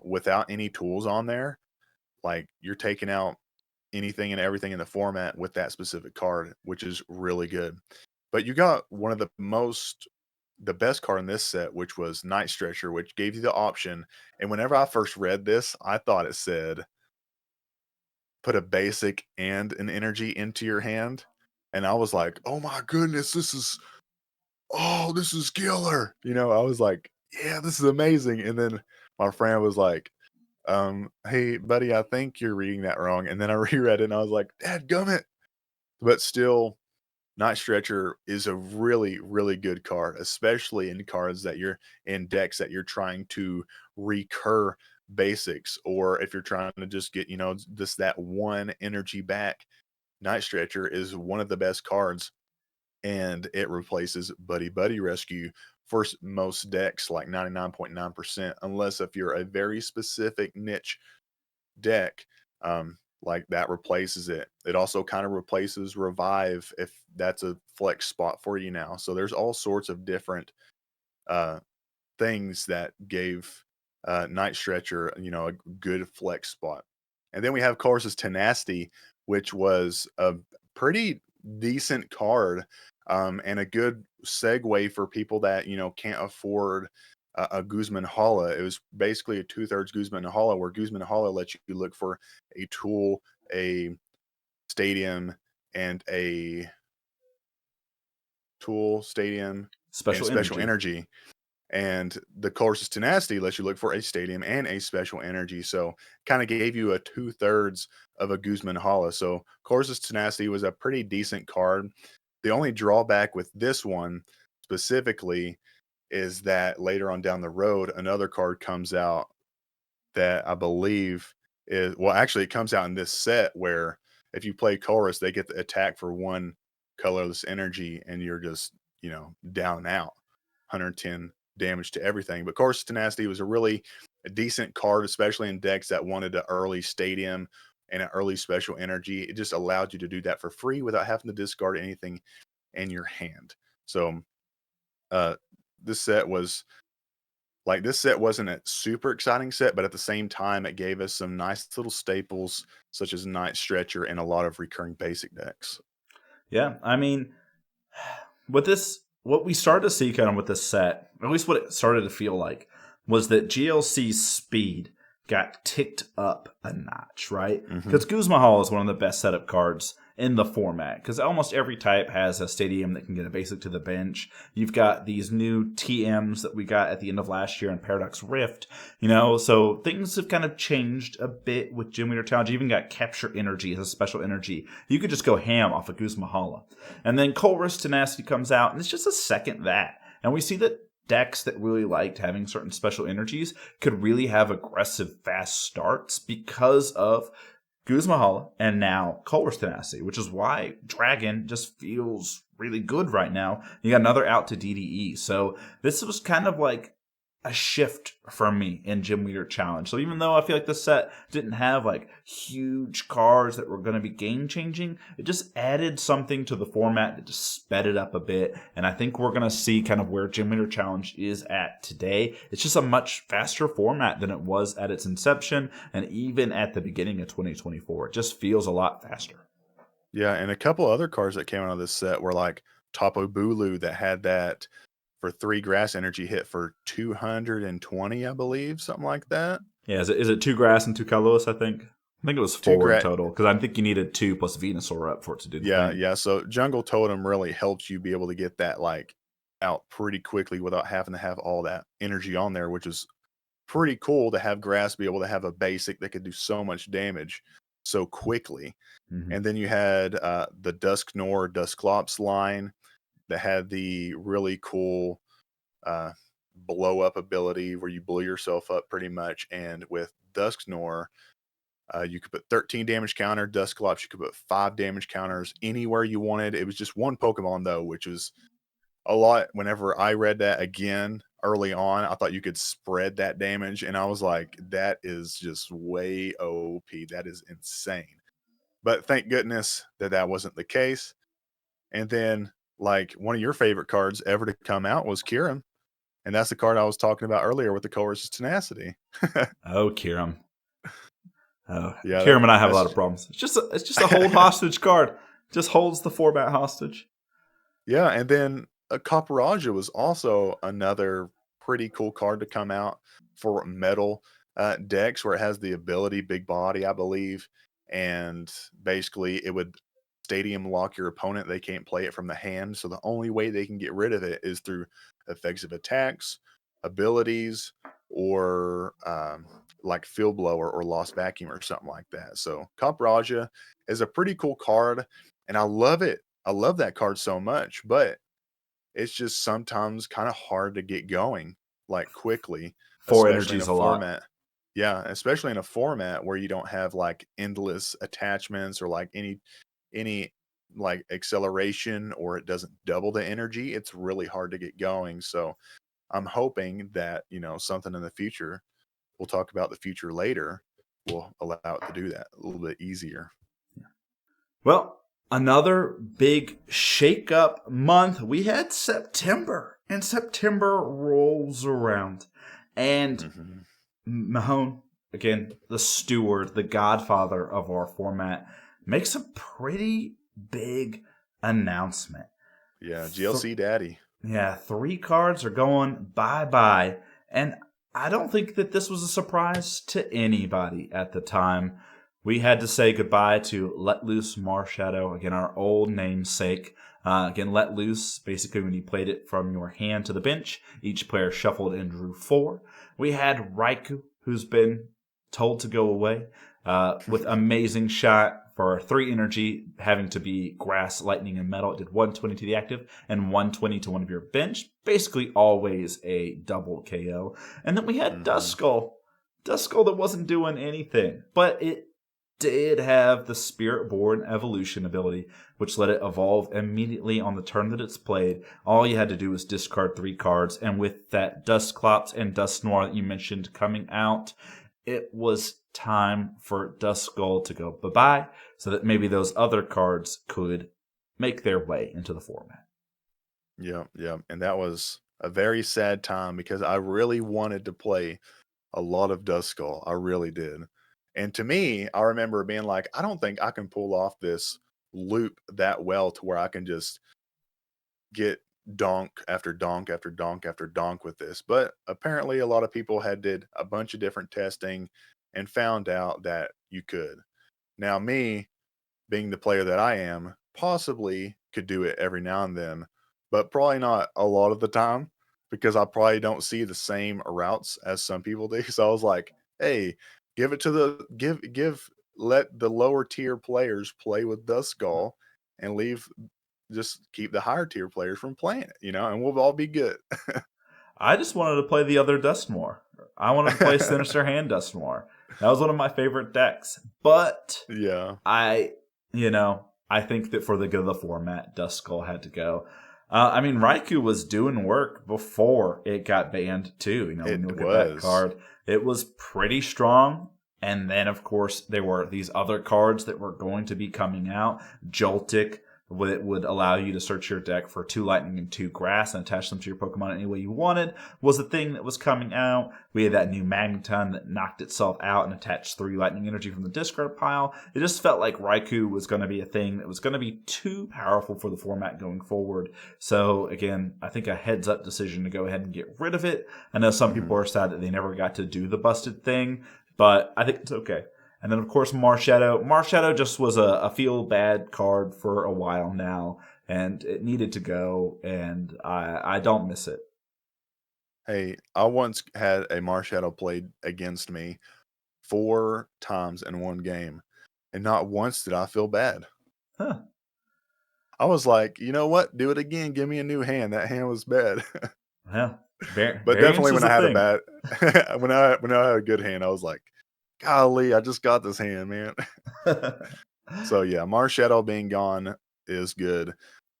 without any tools on there. Like you're taking out anything and everything in the format with that specific card, which is really good. But you got one of the best card in this set, which was Night Stretcher, which gave you the option. And whenever I first read this, I thought it said put a basic and an energy into your hand. And I was like, oh my goodness, this is killer. I was like, yeah, this is amazing. And then my friend was like, hey buddy, I think you're reading that wrong. And then I reread it and I was like, dadgummit. But still, Night Stretcher is a really, really good card, especially in cards that you're in decks that you're trying to recur basics, or if you're trying to just get, just that one energy back. Night Stretcher is one of the best cards, and it replaces Buddy Buddy Rescue for most decks, like 99.9%, unless if you're a very specific niche deck. Like that replaces it. It also kind of replaces Revive if that's a flex spot for you now. So there's all sorts of different uh, things that gave Night Stretcher, a good flex spot. And then we have Colress's Tenacity, which was a pretty decent card and a good segue for people that, can't afford a Guzman Hala. It was basically a 2/3 Guzman Hala, where Guzman Hala lets you look for a tool, a stadium, and a tool, stadium, and
Special
special
energy.
energy. And the Colress's Tenacity lets you look for a stadium and a special energy. So kind of gave you a 2/3 of a Guzman Hala. So Colress's Tenacity was a pretty decent card. The only drawback with this one specifically is that later on down the road, another card comes out that I believe is, well, actually, it comes out in this set where if you play Chorus, they get the attack for one colorless energy, and you're just, down and out, 110 damage to everything. But Chorus Tenacity was a decent card, especially in decks that wanted an early stadium and an early special energy. It just allowed you to do that for free without having to discard anything in your hand. So, uh, this set was this set wasn't a super exciting set, but at the same time, it gave us some nice little staples such as Night Stretcher and a lot of recurring basic decks.
Yeah, I mean, with this, what we started to see kind of with this set, at least what it started to feel like, was that GLC's speed got ticked up a notch, right? Because Guzma Hall is one of the best setup cards in the format, because almost every type has a stadium that can get a basic to the bench. You've got these new TMs that we got at the end of last year in Paradox Rift, so things have kind of changed a bit with Gym Leader Challenge. You even got Capture Energy as a special energy. You could just go ham off of Guzma Hala. And then Colress Tenacity comes out, and it's just a second that. And we see that decks that really liked having certain special energies could really have aggressive fast starts because of Guzma Hala and now Colress Tenacity, which is why Dragon just feels really good right now. You got another out to DDE. So this was kind of like a shift for me in Gym Leader Challenge. So even though I feel like the set didn't have like huge cards that were going to be game changing, it just added something to the format that just sped it up a bit. And I think we're going to see kind of where Gym Leader Challenge is at today. It's just a much faster format than it was at its inception and even at the beginning of 2024. It just feels a lot faster.
Yeah, and a couple other cards that came out of this set were like Tapu Bulu that had that for 3 grass energy hit for 220, I believe, something like that.
Yeah, is it 2 grass and 2 colorless, I think? I think it was 4 in total, because I think you needed 2 plus Venusaur up for it to do the thing.
Yeah. So Jungle Totem really helps you be able to get that out pretty quickly without having to have all that energy on there, which is pretty cool to have grass be able to have a basic that could do so much damage so quickly.
Mm-hmm.
And then you had the Dusknor Dusclops line that had the really cool uh, blow up ability where you blow yourself up pretty much. And with Dusknor, you could put 13 damage counter. Dusclops, you could put 5 damage counters anywhere you wanted. It was just one Pokemon though, which was a lot. Whenever I read that again early on, I thought you could spread that damage, and I was like, that is just way OP. That is insane. But thank goodness that that wasn't the case. And then, like, one of your favorite cards ever to come out was Kirim. And that's the card I was talking about earlier with the Coercious Tenacity.
Oh, Kirim. Oh,
Yeah,
Kirim and I have a lot of
that's
problems. It's just a hold hostage card. Just holds the format hostage.
yeah. And then a Copperajah was also another pretty cool card to come out for metal decks, where it has the ability Big Body, I believe, and basically it would stadium lock your opponent. They can't play it from the hand, so the only way they can get rid of it is through effective attacks, abilities, or like Field Blower or Lost Vacuum or something like that. So Copperajah is a pretty cool card, and I love it. I love that card so much, but it's just sometimes kind of hard to get going like quickly,
4
especially in a
energies a lot.
format. Yeah, especially in a format where you don't have like endless attachments or like any like acceleration, or it doesn't double the energy. It's really hard to get going. So I'm hoping that, something in the future, we'll talk about the future later, will allow it to do that a little bit easier.
Well, another big shake-up month. We had September, and September rolls around. And
Mm-hmm.
Mahone, again, the steward, the godfather of our format, makes a pretty big announcement.
Yeah, GLC Daddy.
Yeah, 3 cards are going bye-bye. And I don't think that this was a surprise to anybody at the time. We had to say goodbye to Let Loose Marshadow, again, our old namesake. Again, Let Loose, basically when you played it from your hand to the bench, each player shuffled and drew 4. We had Raikou, who's been told to go away, with Amazing Shot for 3 energy, having to be grass, lightning, and metal. It did 120 to the active and 120 to one of your bench. Basically always a double KO. And then we had Duskull. Duskull that wasn't doing anything, but it did have the Spirit-Born Evolution ability, which let it evolve immediately on the turn that it's played. All you had to do was discard 3 cards, and with that Dusclops and Dusknoir that you mentioned coming out, it was time for Duskull to go bye-bye, so that maybe those other cards could make their way into the format.
Yeah, yeah. And that was a very sad time because I really wanted to play a lot of Duskull. I really did. And to me, I remember being like, I don't think I can pull off this loop that well to where I can just get donk after donk after donk after donk with this. But apparently a lot of people had did a bunch of different testing and found out that you could. Now me, being the player that I am, possibly could do it every now and then, but probably not a lot of the time because I probably don't see the same routes as some people do. So I was like, hey, give it to the let the lower tier players play with Duskull and just keep the higher tier players from playing it, and we'll all be good.
I just wanted to play the other Dusknoir. I wanted to play Sinister Hand Dusknoir. That was one of my favorite decks. But
Yeah.
I think that for the good of the format, Duskull had to go. Raikou was doing work before it got banned too. When you look at that card, it was pretty strong. And then, of course, there were these other cards that were going to be coming out. Joltik would allow you to search your deck for 2 lightning and 2 grass and attach them to your Pokemon any way you wanted, was the thing that was coming out. We had that new Magneton that knocked itself out and attached 3 lightning energy from the discard pile. It just felt like Raikou was going to be a thing that was going to be too powerful for the format going forward. So, again, I think a heads-up decision to go ahead and get rid of it. I know some people are sad that they never got to do the busted thing, but I think it's okay. And then, of course, Marshadow. Marshadow just was a feel-bad card for a while now, and it needed to go, and I don't miss it.
Hey, I once had a Marshadow played against me 4 times in one game, and not once did I feel bad.
Huh.
I was like, "You know what? Do it again. Give me a new hand. That hand was bad."
Well,
But
variance
definitely
is
when
a
I had a
thing.
bad when I had a good hand, I was like, "Golly, I just got this hand, man." So yeah, Marshadow being gone is good.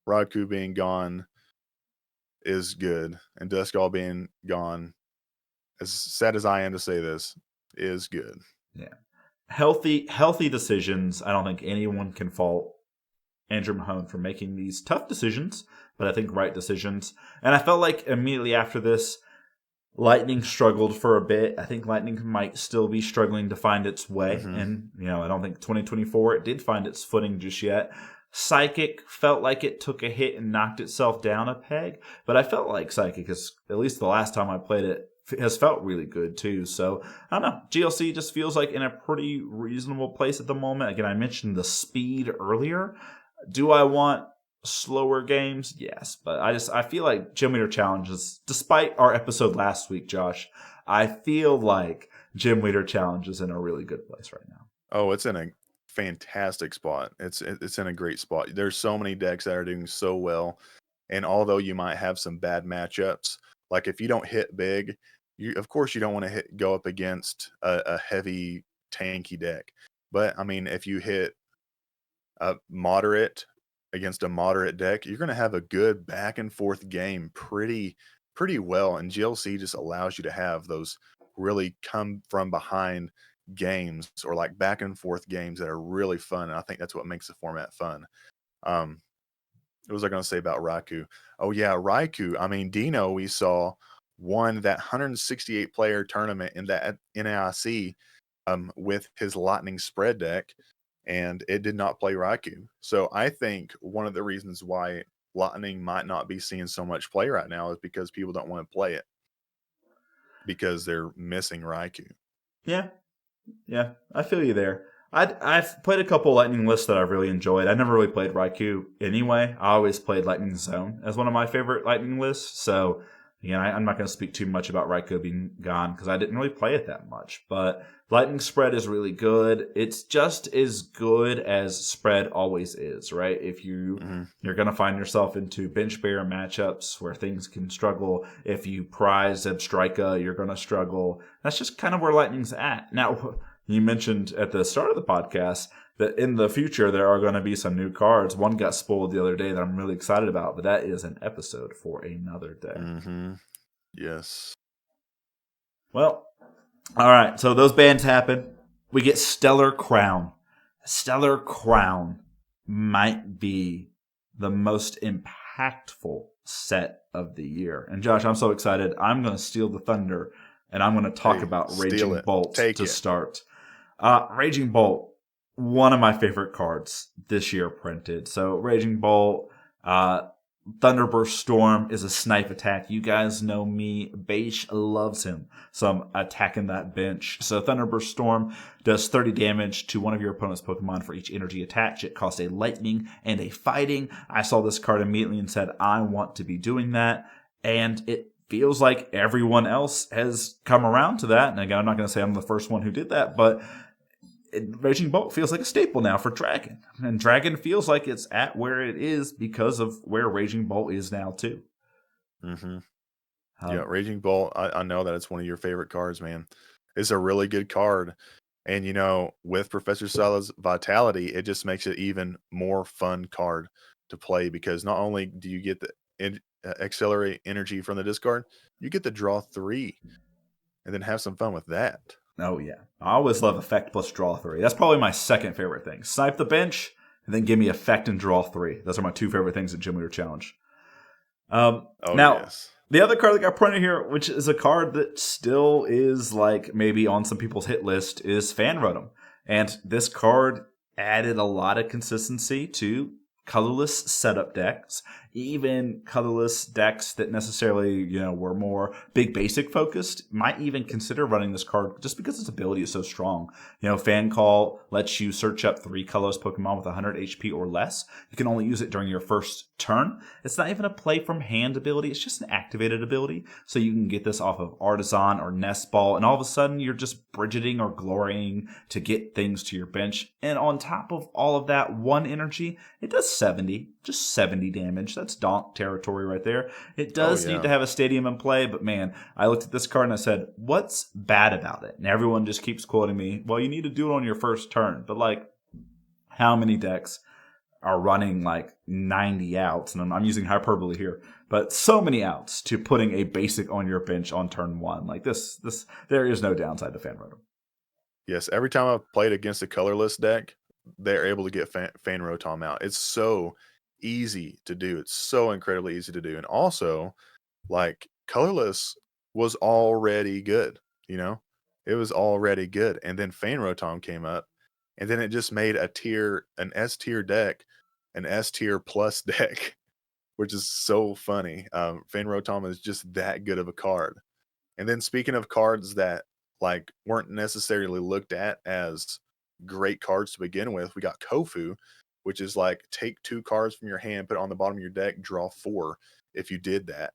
Raikou being gone is good, and Duskull being gone, as sad as I am to say this, is good.
Yeah. Healthy decisions. I don't think anyone can fault Andrew Mahone for making these tough decisions, but I think right decisions. And I felt like immediately after this, Lightning struggled for a bit. I think Lightning might still be struggling to find its way.
Hmm.
And, I don't think 2024 it did find its footing just yet. Psychic felt like it took a hit and knocked itself down a peg, but I felt like Psychic is, at least the last time I played it, has felt really good too. So I don't know. GLC just feels like in a pretty reasonable place at the moment. Again, I mentioned the speed earlier. Do I want slower games? Yes, but I feel like Gym Leader Challenges, despite our episode last week, Josh, I feel like Gym Leader Challenge is in a really good place right now.
Oh, it's in a fantastic spot. It's in a great spot. There's so many decks that are doing so well, and although you might have some bad matchups, like if you don't hit big, you of course you don't want to go up against a heavy tanky deck. But I mean, if you hit a moderate against a moderate deck, you're going to have a good back and forth game pretty well. And GLC just allows you to have those really come from behind games or like back and forth games that are really fun. And I think that's what makes the format fun. Um, what was I going to say about Raikou? Oh yeah, Raikou. I mean, Dino, we saw won that 168 player tournament in that NAIC with his Lightning spread deck, and it did not play Raikou. So I think one of the reasons why Lightning might not be seeing so much play right now is because people don't want to play it because they're missing Raikou.
Yeah, yeah, I feel you there. I've played a couple Lightning lists that I've really enjoyed. I never really played Raikou anyway. I always played Lightning Zone as one of my favorite Lightning lists. So, again, I'm not going to speak too much about Raikou being gone because I didn't really play it that much. But Lightning Spread is really good. It's just as good as Spread always is, right? If you're going to find yourself into bench bear matchups where things can struggle. If you prize Zebstrika, you're going to struggle. That's just kind of where Lightning's at. Now, you mentioned at the start of the podcast that in the future there are going to be some new cards. One got spoiled the other day that I'm really excited about, but that is an episode for another day.
Mm-hmm. Yes.
Well, all right. So those bans happen. We get Stellar Crown. Stellar Crown might be the most impactful set of the year. And Josh, I'm so excited. I'm going to steal the thunder and I'm going to talk about Raging Bolt to start. Raging Bolt, one of my favorite cards this year printed. So Raging Bolt, Thunderburst Storm is a snipe attack. You guys know me. Beish loves him. So I'm attacking that bench. So Thunderburst Storm does 30 damage to one of your opponent's Pokemon for each energy attached. It costs a lightning and a fighting. I saw this card immediately and said, I want to be doing that. And it feels like everyone else has come around to that. And again, I'm not going to say I'm the first one who did that, but Raging Bolt feels like a staple now for Dragon. And Dragon feels like it's at where it is because of where Raging Bolt is now, too.
Mm-hmm. Yeah, Raging Bolt, I know that it's one of your favorite cards, man. It's a really good card. And, with Professor Sala's Vitality, it just makes it even more fun card to play because not only do you get the accelerate energy from the discard, you get to draw 3 and then have some fun with that.
Oh, yeah. I always love effect plus draw 3. That's probably my second favorite thing. Snipe the bench, and then give me effect and draw 3. Those are my two favorite things at Gym Leader Challenge. Yes. The other card that got printed here, which is a card that still is like maybe on some people's hit list, is Fan Rotom. And this card added a lot of consistency to colorless setup decks. even colorless decks that necessarily, were more big basic focused might even consider running this card just because its ability is so strong. Fan Call lets you search up 3 colorless Pokemon with 100 HP or less. You can only use it during your first turn. It's not even a play from hand ability, it's just an activated ability. So you can get this off of Artisan or Nest Ball, and all of a sudden you're just Bridgeting or glorying to get things to your bench. And on top of all of that, 1 energy, it does 70, just 70 damage. That's donk territory right there. It
Oh
does need
yeah.
to have a stadium in play, but man, I looked at this card and I said, what's bad about it? And everyone just keeps quoting me, well, you need to do it on your first turn. But like, how many decks are running like 90 outs, and I'm using hyperbole here, but so many outs to putting a basic on your bench on turn 1. Like this, there is no downside to Fan Rotom.
Yes, every time I've played against a colorless deck, they're able to get Fan Rotom out. It's so easy to do. It's so incredibly easy to do. And also, like, colorless was already good, you know? It was already good. And then Fan Rotom came up, and then it just made an S tier deck, an S tier plus deck, which is so funny. Fan Rotom is just that good of a card. And then speaking of cards that like weren't necessarily looked at as great cards to begin with, we got Kofu, which is like take 2 cards from your hand, put it on the bottom of your deck, draw 4 if you did that.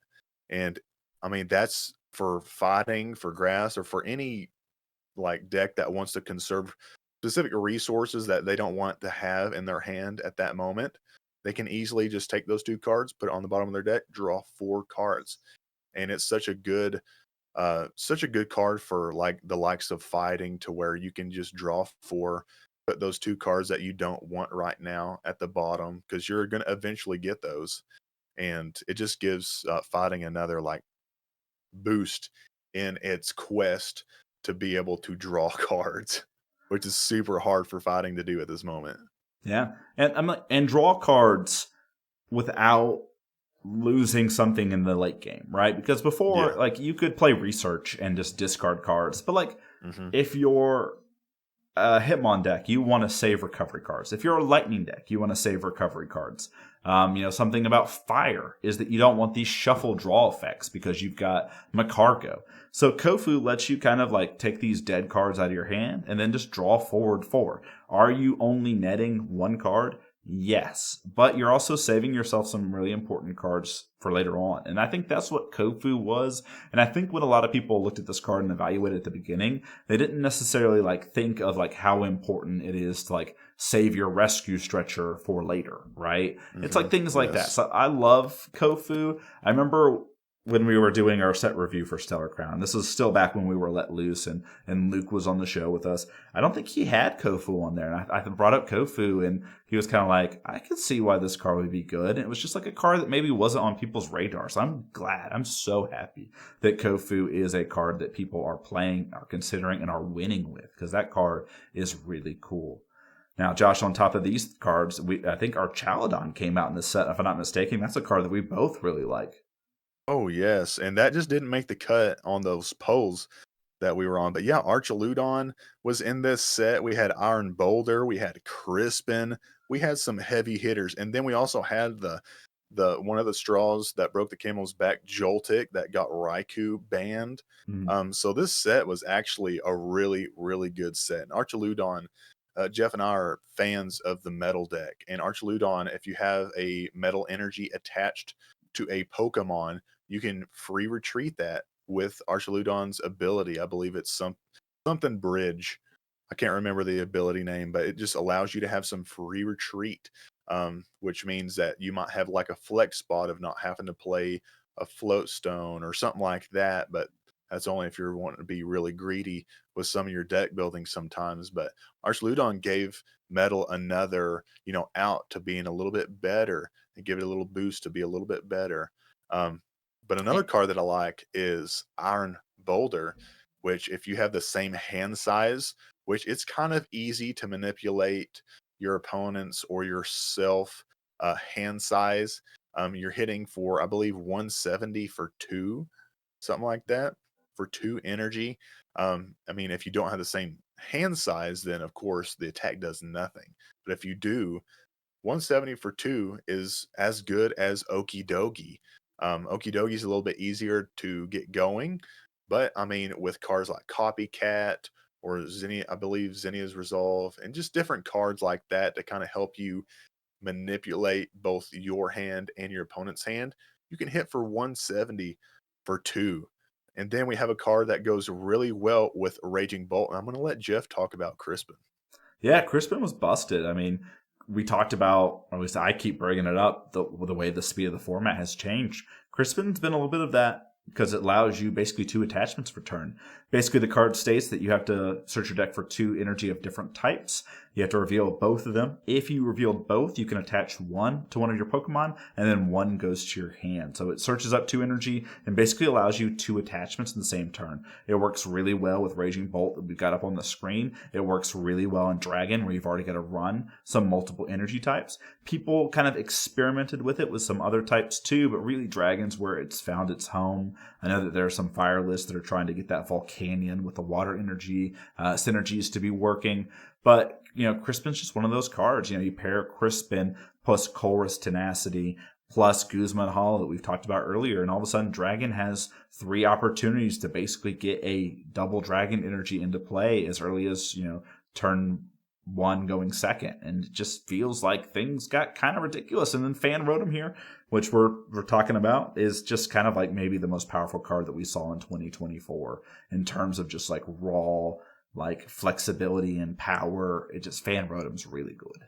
And I mean that's for fighting, for grass, or for any like deck that wants to conserve specific resources that they don't want to have in their hand at that moment. They can easily just take those 2 cards, put it on the bottom of their deck, draw 4 cards. And it's such a good card for like the likes of fighting, to where you can just draw 4, put those 2 cards that you don't want right now at the bottom, because you're going to eventually get those. And it just gives fighting another like boost in its quest to be able to draw cards, which is super hard for fighting to do at this moment.
Yeah, and I'm like, and draw cards without losing something in the late game, right? Because before,
Yeah.
like, you could play research and just discard cards, but like,
Hmm.
if you're a Hitmon deck, you want to save recovery cards. If you're a Lightning deck, you want to save recovery cards. Something about Fire is that you don't want these shuffle draw effects because you've got Makarko. So Kofu lets you kind of like take these dead cards out of your hand and then just draw forward 4. Are you only netting 1 card? Yes, but you're also saving yourself some really important cards for later on. And I think that's what Kofu was. And I think when a lot of people looked at this card and evaluated at the beginning, they didn't necessarily like think of like how important it is to like save your rescue stretcher for later, right? It's
Hmm.
like things like that.
Yes.
So I love Kofu. I remember when we were doing our set review for Stellar Crown. This was still back when we were let loose and Luke was on the show with us. I don't think he had Kofu on there. And I brought up Kofu and he was kind of like, I could see why this card would be good. And it was just like a card that maybe wasn't on people's radar. So I'm glad. I'm so happy that Kofu is a card that people are playing, are considering, and are winning with, because that card is really cool. Now, Josh, on top of these cards, I think our Chaladon came out in this set, if I'm not mistaken. That's a card that we both really like.
Oh yes, and that just didn't make the cut on those polls that we were on. But yeah, Archaludon was in this set. We had Iron Boulder, we had Crispin, we had some heavy hitters, and then we also had the one of the straws that broke the camel's back, Joltik, that got Raikou banned.
Mm.
So this set was actually a really, really good set. And Archaludon, Jeff and I are fans of the metal deck. And Archaludon, if you have a metal energy attached to a Pokemon, you can free retreat that with Archaludon's ability. I believe it's something bridge. I can't remember the ability name, but it just allows you to have some free retreat, which means that you might have like a flex spot of not having to play a float stone or something like that. But that's only if you're wanting to be really greedy with some of your deck building sometimes. But Archaludon gave Metal another, out to being a little bit better and give it a little boost to be a little bit better. But another card that I like is Iron Boulder, which if you have the same hand size, which it's kind of easy to manipulate your opponent's or yourself hand size. You're hitting for, I believe, 170 for 2, something like that, for 2 energy. I mean, if you don't have the same hand size, then of course the attack does nothing. But if you do, 170 for 2 is as good as Okie Dokie. Okie Dokie is a little bit easier to get going, but I mean, with cards like Copycat or Zinnia, I believe Zinnia's Resolve, and just different cards like that to kind of help you manipulate both your hand and your opponent's hand, you can hit for 170 for 2. And then we have a card that goes really well with Raging Bolt. And I'm going to let Jeff talk about Crispin.
Yeah, Crispin was busted. I mean, we talked about, or at least I keep bringing it up, the way the speed of the format has changed. Crispin's been a little bit of that because it allows you basically 2 attachments per turn. Basically, the card states that you have to search your deck for 2 energy of different types. You have to reveal both of them. If you revealed both, you can attach 1 to one of your Pokemon, and then 1 goes to your hand. So it searches up 2 energy and basically allows you 2 attachments in the same turn. It works really well with Raging Bolt that we've got up on the screen. It works really well in Dragon, where you've already got to run some multiple energy types. People kind of experimented with it with some other types too, but really Dragon's where it's found its home. I know that there are some fire lists that are trying to get that Volcanion with the water energy synergies to be working. But, Crispin's just one of those cards. You pair Crispin plus Colress Tenacity plus Guzman Hall that we've talked about earlier, and all of a sudden Dragon has 3 opportunities to basically get a double Dragon energy into play as early as, turn 1 going second. And it just feels like things got kind of ridiculous. And then Fan Rotom here, which we're talking about, is just kind of like maybe the most powerful card that we saw in 2024 in terms of just like raw, like flexibility and power. It just, Fan Rotom's really good.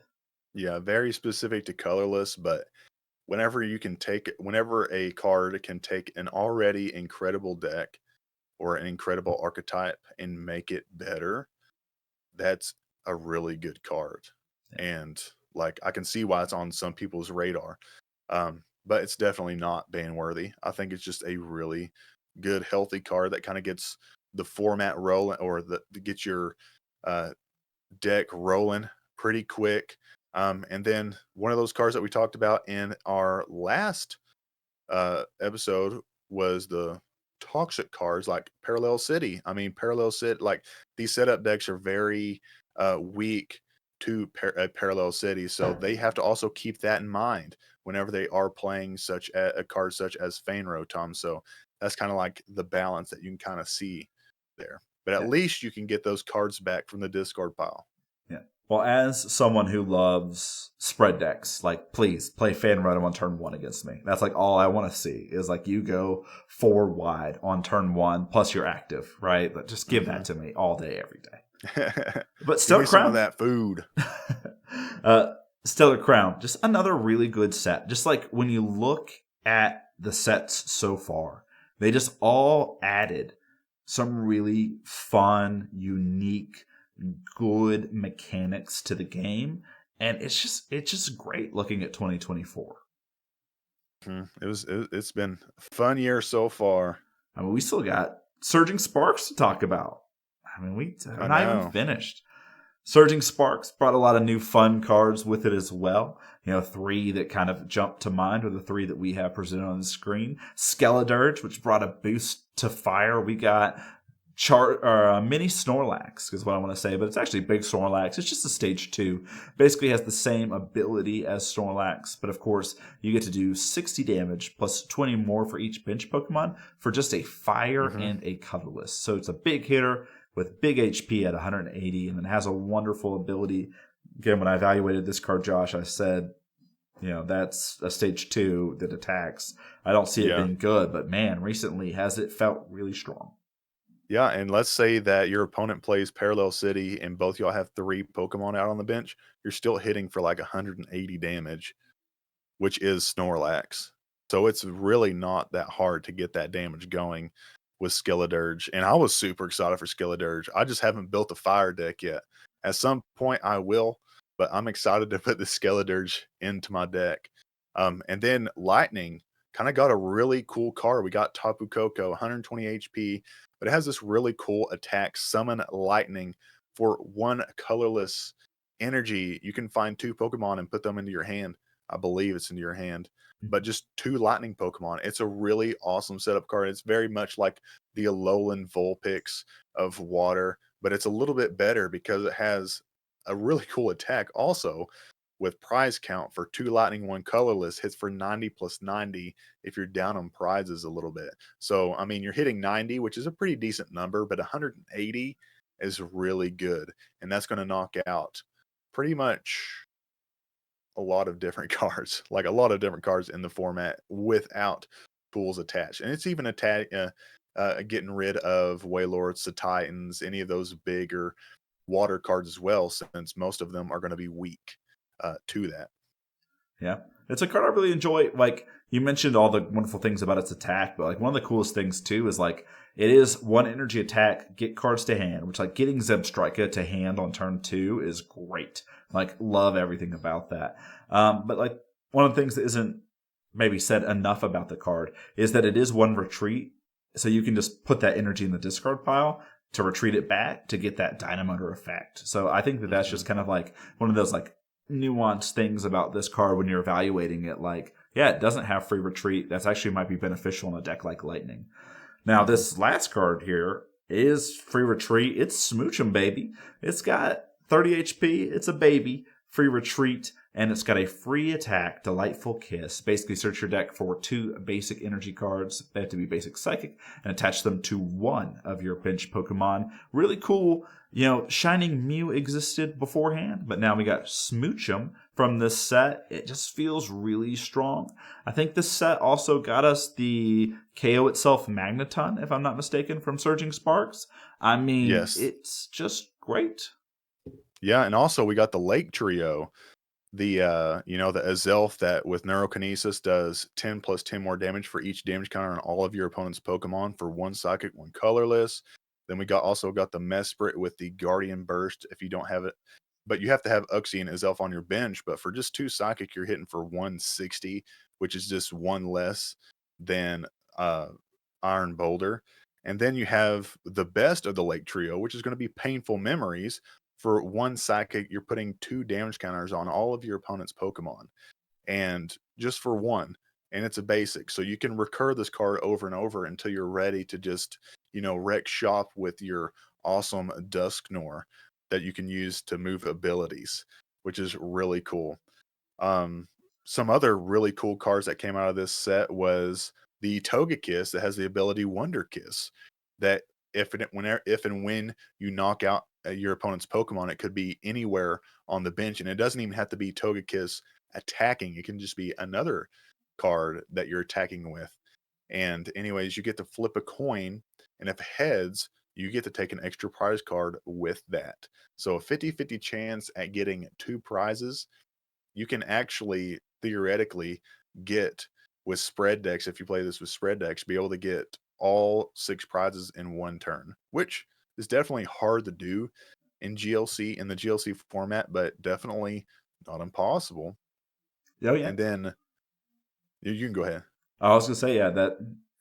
Yeah, very specific to colorless, but whenever a card can take an already incredible deck or an incredible archetype and make it better, that's a really good card.
Yeah.
And like, I can see why it's on some people's radar. But it's definitely not ban worthy. I think it's just a really good, healthy card that kind of gets the format rolling, or gets your uh, deck rolling pretty quick. And then one of those cards that we talked about in our last episode was the toxic cards like Parallel City. I mean, Parallel City, like, these setup decks are very weak to Parallel City, so they have to also keep that in mind whenever they are playing such a card such as Fein Rotom. So that's kind of like the balance that you can kind of see there. But at least you can get those cards back from the discard pile.
Yeah. Well, as someone who loves spread decks, like, please play Fan Rotom on turn 1 against me. That's like all I want to see is like you go 4 wide on turn 1 plus you're active, right? But just give that to me all day, every day. But Stellar Crown,
some of that food.
Stellar Crown, just another really good set. Just like when you look at the sets so far, they just all added some really fun, unique, good mechanics to the game, and it's just great looking at 2024.
It's been a fun year so far.
I mean, we still got Surging Sparks to talk about. I mean, we're not even finished. Surging Sparks brought a lot of new fun cards with it as well. 3 that kind of jumped to mind are the 3 that we have presented on the screen. Skeledirge, which brought a boost to fire. We got mini Snorlax is what I want to say, but it's actually big Snorlax. It's just a stage 2. Basically has the same ability as Snorlax, but of course you get to do 60 damage plus 20 more for each bench Pokemon for just a fire and a colorless. So it's a big hitter with big HP at 180, and then has a wonderful ability. Again, when I evaluated this card, Josh, I said, that's a stage 2 that attacks. I don't see it being good, but man, recently has it felt really strong.
Yeah, and let's say that your opponent plays Parallel City and both y'all have 3 Pokemon out on the bench. You're still hitting for like 180 damage, which is Snorlax. So it's really not that hard to get that damage going with Skeledirge. And I was super excited for Skeledirge. I just haven't built a fire deck yet. At some point I will, but I'm excited to put the Skeledirge into my deck. And then Lightning kind of got a really cool card. We got Tapu Koko, 120 HP, but it has this really cool attack, Summon Lightning, for 1 colorless energy. You can find 2 Pokemon and put them into your hand. I believe it's into your hand, but just 2 lightning Pokemon. It's a really awesome setup card. It's very much like the Alolan Vulpix of water, but it's a little bit better because it has a really cool attack also. with prize count for 2 lightning, 1 colorless hits for 90 plus 90 if you're down on prizes a little bit. So, I mean, you're hitting 90, which is a pretty decent number, but 180 is really good. And that's going to knock out pretty much a lot of different cards, like a lot of different cards in the format without tools attached. And it's even getting rid of Waylords, the Titans, any of those bigger water cards as well, since most of them are going to be weak to that.
Yeah. It's a card I really enjoy. Like, you mentioned all the wonderful things about its attack, but like one of the coolest things too is like it is 1 energy attack, get cards to hand, which like getting Zebstrika to hand on turn 2 is great. Like, love everything about that. But like one of the things that isn't maybe said enough about the card is that it is 1 retreat. So you can just put that energy in the discard pile to retreat it back to get that Dynamotor effect. So I think that that's just kind of like one of those like nuanced things about this card when you're evaluating it. Like, yeah, it doesn't have free retreat. That's actually might be beneficial in a deck like Lightning. Now, this last card here is free retreat. It's Smooch 'em, baby. It's got 30 HP. It's a baby. Free retreat. And it's got a free attack, Delightful Kiss. Basically, search your deck for 2 basic energy cards. They have to be basic psychic and attach them to 1 of your bench Pokemon. Really cool. You know, Shining Mew existed beforehand, but now we got Smooch 'em from this set. It just feels really strong. I think this set also got us the KO itself Magneton, if I'm not mistaken, from Surging Sparks. I mean,
Yes.
it's just great.
Yeah, and also we got the Lake Trio. The the Azelf that with Neurokinesis does 10 plus 10 more damage for each damage counter on all of your opponent's Pokemon for 1 psychic, 1 colorless. Then we also got the Mesprit with the Guardian Burst if you don't have it. But you have to have Uxie and Azelf on your bench. But for just 2 psychic, you're hitting for 160, which is just 1 less than Iron Boulder. And then you have the best of the Lake Trio, which is going to be Painful Memories. For 1 psychic, you're putting 2 damage counters on all of your opponent's Pokemon. And just for 1. And it's a basic. So you can recur this card over and over until you're ready to just, wreck shop with your awesome Dusknoir that you can use to move abilities, which is really cool. Some other really cool cards that came out of this set was the Togekiss that has the ability Wonder Kiss. That if and when you knock out your opponent's Pokemon, it could be anywhere on the bench, and it doesn't even have to be Togekiss attacking. It can just be another card that you're attacking with. And anyways, you get to flip a coin, and if heads, you get to take an extra prize card with that. So a 50-50 chance at getting 2 prizes. You can actually theoretically get with spread decks, if you play this with spread decks, be able to get all 6 prizes in 1 turn, which is definitely hard to do in the GLC format, but definitely not impossible.
Oh, yeah.
And then you can go ahead.
I was gonna say, yeah, that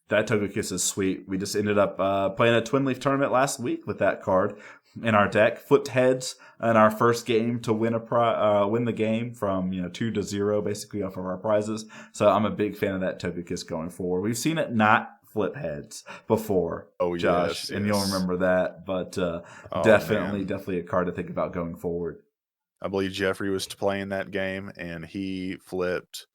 Togekiss is sweet. We just ended up playing a Twin Leaf tournament last week with that card in our deck. Flipped heads in our first game to win win the game from 2-0 basically off of our prizes. So I'm a big fan of that Togekiss going forward. We've seen it not flip heads before,
Oh,
Josh,
yes,
and you'll
yes.
remember that. But
Oh,
definitely,
man.
definitely a card to think about going forward.
I believe Jeffrey was playing that game, and he flipped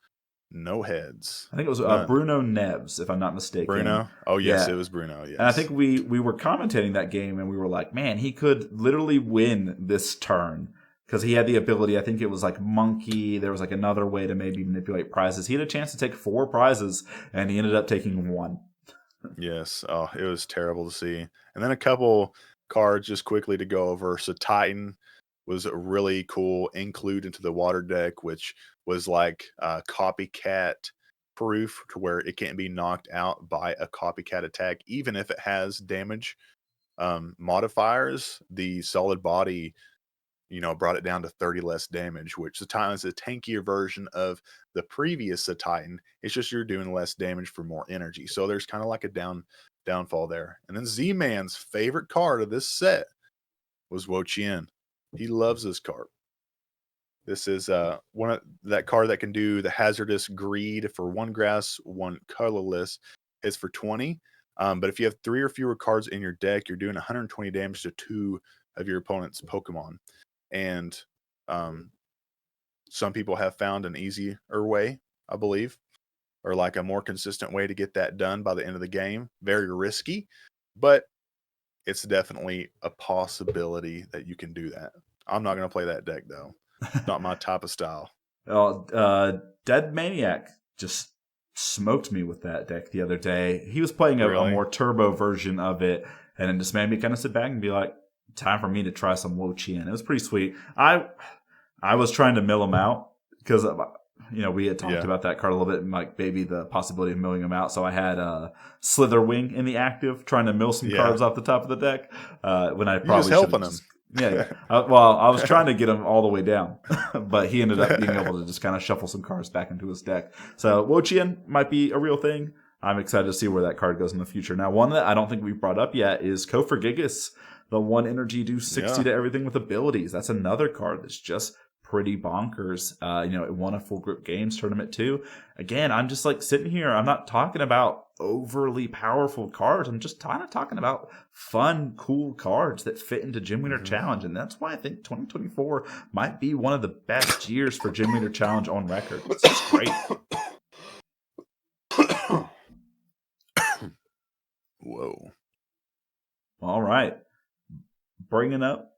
no heads.
I think it was
None.
Bruno Neves, if I'm not mistaken.
Bruno? Oh, yes,
Yeah.
it was Bruno, yes.
And I think we were commentating that game, and we were like, man, he could literally win this turn because he had the ability. I think it was like Monkey. There was like another way to maybe manipulate prizes. He had a chance to take 4 prizes, and he ended up taking 1.
Yes. Oh, it was terrible to see. And then a couple cards just quickly to go over. So Titan was a really cool include into the water deck, which was like copycat proof to where it can't be knocked out by a copycat attack, even if it has damage modifiers. The solid body brought it down to 30 less damage, which the Titan is a tankier version of the previous Titan. It's just you're doing less damage for more energy. So there's kind of like a downfall there. And then Z-Man's favorite card of this set was Wo-Chien. He loves this card. This is one of that card that can do the hazardous greed for 1 grass, 1 colorless. It's for 20. But if you have 3 or fewer cards in your deck, you're doing 120 damage to 2 of your opponent's Pokemon. And some people have found an easier way, I believe, or like a more consistent way to get that done by the end of the game. Very risky, but it's definitely a possibility that you can do that. I'm not going to play that deck though. Not my type of style.
Well, Dead Maniac just smoked me with that deck the other day. He was playing a
Really?
more turbo version of it, and it just made me kind of sit back and be like, time for me to try some Wo Chien. It was pretty sweet. I was trying to mill him out because we had talked
Yeah.
about that card a little bit and like maybe the possibility of milling him out. So I had Slitherwing in the active, trying to mill some
Yeah.
cards off the top of the deck when I
You're
probably
just
should have
helping him.
just. Yeah. Well, I was trying to get him all the way down, but he ended up being able to just kind of shuffle some cards back into his deck. So Wo Chien might be a real thing. I'm excited to see where that card goes in the future. Now, one that I don't think we've brought up yet is Koforgigas, the 1 energy do 60 to everything with abilities. That's another card that's just pretty bonkers. It won a full group games tournament too. Again, I'm just like sitting here. I'm not talking about overly powerful cards. I'm just kind of talking about fun, cool cards that fit into Gym Leader Challenge. And that's why I think 2024 might be one of the best years for Gym Leader Challenge on record. It's just great.
Whoa.
All right. Bringing up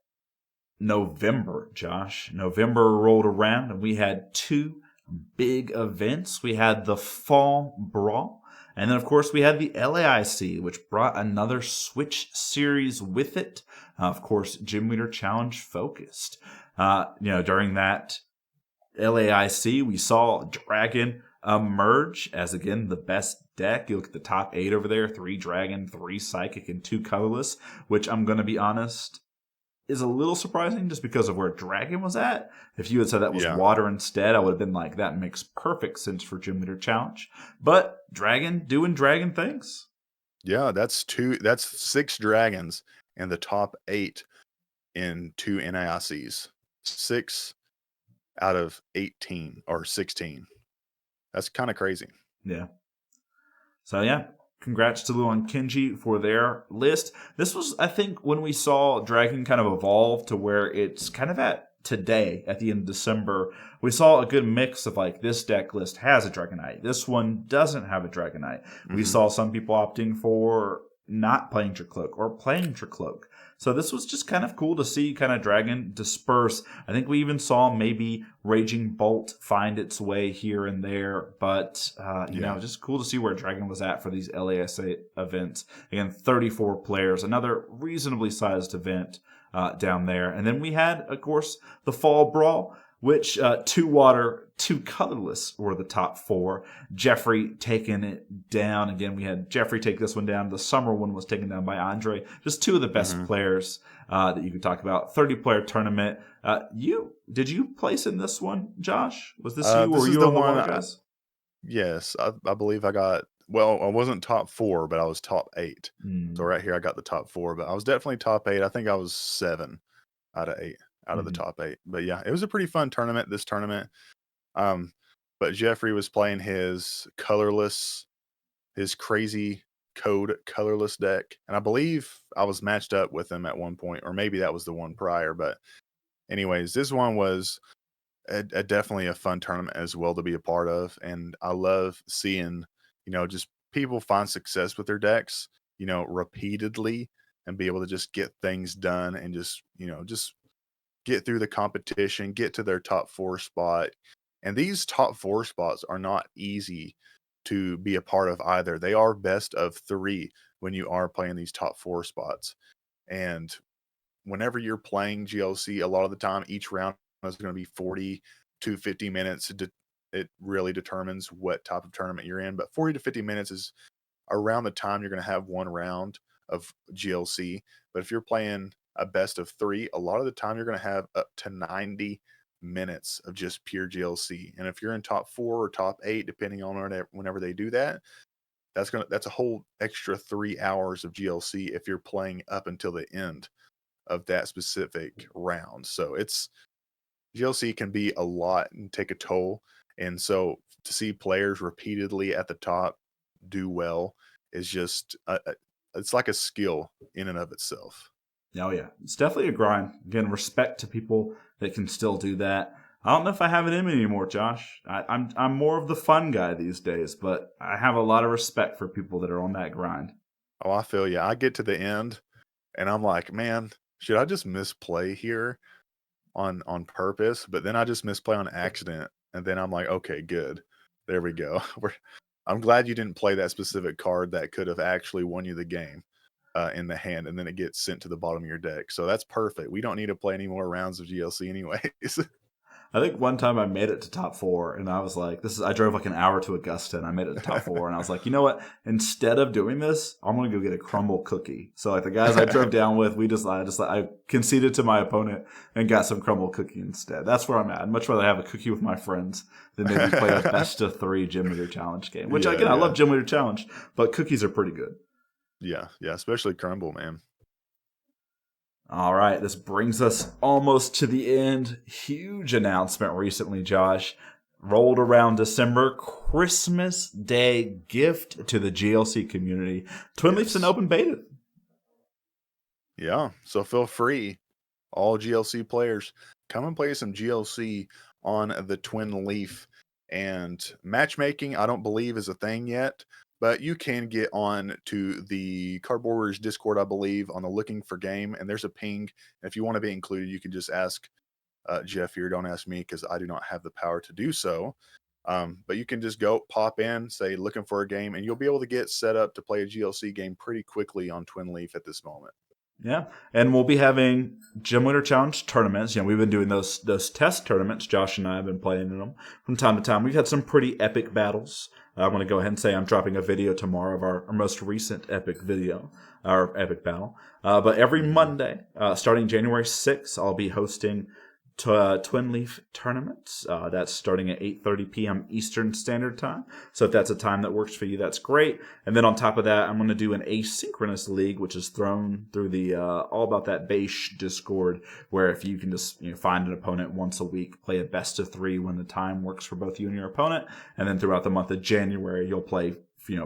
November, Josh. November rolled around and we had 2 big events. We had the Fall Brawl, and then of course we had the LAIC, which brought another Switch series with it. Of course, Gym Leader Challenge focused. During that LAIC, we saw Dragon emerge as, again, the best deck. You look at the top 8 over there, 3 Dragon, 3 Psychic, and 2 Colorless, which I'm going to be honest, is a little surprising just because of where Dragon was at. If you had said that was water instead, I would have been like, that makes perfect sense for Gym Leader Challenge. But Dragon doing Dragon things.
Yeah, that's 6 dragons in the top 8 in 2 NAICs. 6 out of 18 or 16. That's kind of crazy.
Yeah. So yeah, congrats to Lu and Kenji for their list. This was, I think, when we saw Dragon kind of evolve to where it's kind of at today, at the end of December. We saw a good mix of like, this deck list has a Dragonite. This one doesn't have a Dragonite. We saw some people opting for not playing Tricloak or playing Tricloak. So this was just kind of cool to see kind of Dragon disperse. I think we even saw maybe Raging Bolt find its way here and there, but just cool to see where Dragon was at for these LASA events. Again, 34 players, another reasonably sized event down there. And then we had, of course, the Fall Brawl, which 2 water, 2 colorless were the top 4. Jeffrey taking it down. Again, we had Jeffrey take this one down. The summer one was taken down by Andre. Just 2 of the best players that you could talk about. 30-player tournament. Did you place in this one, Josh? Was this you, or were you on the water guys?
Yes, I believe I got. Well, I wasn't top 4, but I was top 8. So right here, I got the top 4, but I was definitely top 8. I think I was 7 out of 8. Out of the top 8. But yeah, it was a pretty fun tournament, this tournament. But Jeffrey was playing his crazy code colorless deck. And I believe I was matched up with him at one point, or maybe that was the one prior. But anyways, this one was definitely a fun tournament as well to be a part of. And I love seeing, just people find success with their decks, repeatedly, and be able to just get things done and just get through the competition, get to their top 4 spot. And these top 4 spots are not easy to be a part of either. They are best of 3 when you are playing these top 4 spots. And whenever you're playing GLC, a lot of the time, each round is going to be 40 to 50 minutes. It really determines what type of tournament you're in. But 40 to 50 minutes is around the time you're going to have one round of GLC. But if you're playing a best of 3, a lot of the time you're going to have up to 90 minutes of just pure GLC. And if you're in top 4 or top 8, depending on whenever they do that, that's a whole extra 3 hours of GLC if you're playing up until the end of that specific round. So GLC can be a lot and take a toll. And so to see players repeatedly at the top do well is just it's like a skill in and of itself.
Oh, yeah. It's definitely a grind. Again, respect to people that can still do that. I don't know if I have it in me anymore, Josh. I'm more of the fun guy these days, but I have a lot of respect for people that are on that grind.
Oh, I feel you. I get to the end and I'm like, man, should I just misplay here on purpose? But then I just misplay on accident, and then I'm like, okay, good. There we go. I'm glad you didn't play that specific card that could have actually won you the game in the hand, and then it gets sent to the bottom of your deck. So that's perfect. We don't need to play any more rounds of GLC anyways.
I think one time I made it to top 4, and I was like, I drove like an hour to Augusta, and I made it to top 4, and I was like, you know what? Instead of doing this, I'm going to go get a crumble cookie. So like the guys I drove down with, I conceded to my opponent and got some crumble cookie instead. That's where I'm at. I'd much rather have a cookie with my friends than maybe play a best of 3 gym leader challenge game, which I love gym leader challenge, but cookies are pretty good.
Yeah, especially crumble, man.
All right, this brings us almost to the end. Huge announcement recently, Josh. Rolled around December, Christmas Day gift to the GLC community. Twin Leaf's an open beta.
Yeah, so feel free, all GLC players, come and play some GLC on the Twin Leaf. And matchmaking, I don't believe is a thing yet, but you can get on to the Cardboard Warriors Discord, I believe, on the Looking for Game, and there's a ping. If you want to be included, you can just ask Jeff here. Don't ask me because I do not have the power to do so. But you can just go pop in, say looking for a game, and you'll be able to get set up to play a GLC game pretty quickly on Twin Leaf at this moment.
Yeah, and we'll be having Gym Leader Challenge tournaments. You know, we've been doing those test tournaments. Josh and I have been playing in them from time to time. We've had some pretty epic battles. I'm going to go ahead and say I'm dropping a video tomorrow of our most recent epic video, our epic battle. But every Monday, starting January 6th, I'll be hosting Twin Leaf tournaments. That's starting at 8:30 p.m. Eastern Standard Time. So if that's a time that works for you, that's great. And then on top of that, I'm going to do an asynchronous league, which is thrown through the All About That Base Discord, where if you can just find an opponent once a week, play a best of 3 when the time works for both you and your opponent, and then throughout the month of January, you'll play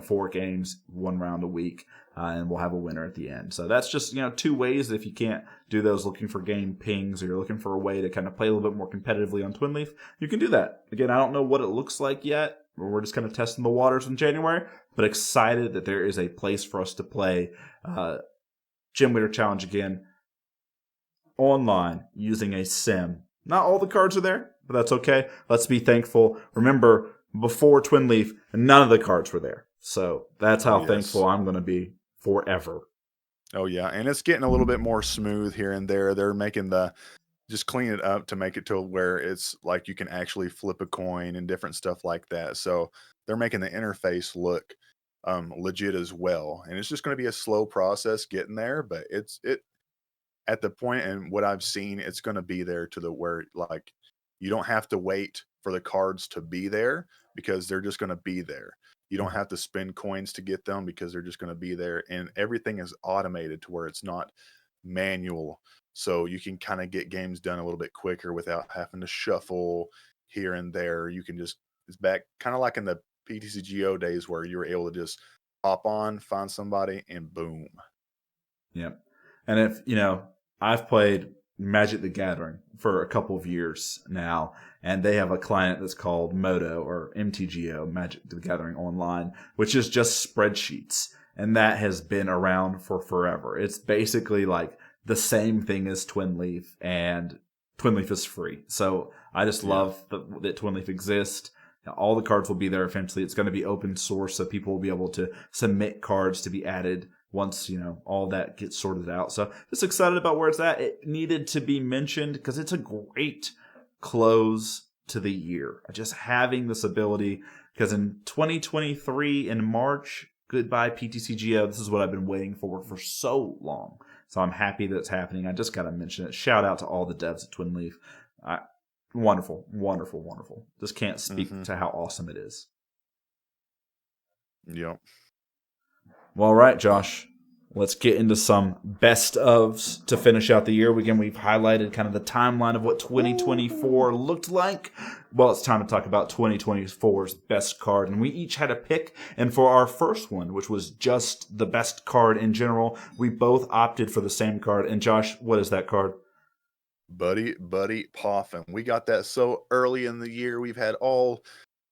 4 games, 1 round a week. And we'll have a winner at the end. So that's just, 2 ways. If you can't do those looking for game pings, or you're looking for a way to kind of play a little bit more competitively on Twin Leaf, you can do that. Again, I don't know what it looks like yet. We're just kind of testing the waters in January, but excited that there is a place for us to play Gym Leader Challenge again online using a sim. Not all the cards are there, but that's okay. Let's be thankful. Remember, before Twin Leaf, none of the cards were there. So that's how thankful I'm going to be forever.
Oh yeah, and it's getting a little bit more smooth here and there. They're making just clean it up to make it to where it's like you can actually flip a coin and different stuff like that. So they're making the interface look legit as well. And it's just going to be a slow process getting there, but it at the point and what I've seen, it's going to be there to the where like you don't have to wait for the cards to be there because they're just going to be there. You don't have to spend coins to get them because they're just going to be there, and everything is automated to where it's not manual. So you can kind of get games done a little bit quicker without having to shuffle here and there. You can just, it's back kind of like in the PTCGO days where you were able to just hop on, find somebody, and boom.
Yep. And if, I've played Magic the Gathering for a couple of years now, and they have a client that's called Modo or MTGO, Magic the Gathering Online, which is just spreadsheets. And that has been around for forever. It's basically like the same thing as Twin Leaf, and Twin Leaf is free. So I just love that Twin Leaf exists. All the cards will be there eventually. It's going to be open source, so people will be able to submit cards to be added once, all that gets sorted out. So just excited about where it's at. It needed to be mentioned because it's a great close to the year. Just having this ability, because in 2023 in March, goodbye PTCGO. This is what I've been waiting for so long. So I'm happy that it's happening. I just got to mention it. Shout out to all the devs at Twin Leaf. Wonderful, wonderful, wonderful. Just can't speak to how awesome it is.
Yep.
Well, all right, Josh. Let's get into some best ofs to finish out the year. Again, we've highlighted kind of the timeline of what 2024 looked like. Well, it's time to talk about 2024's best card. And we each had a pick. And for our first one, which was just the best card in general, we both opted for the same card. And Josh, what is that card?
Buddy Poffin. We got that so early in the year. We've had all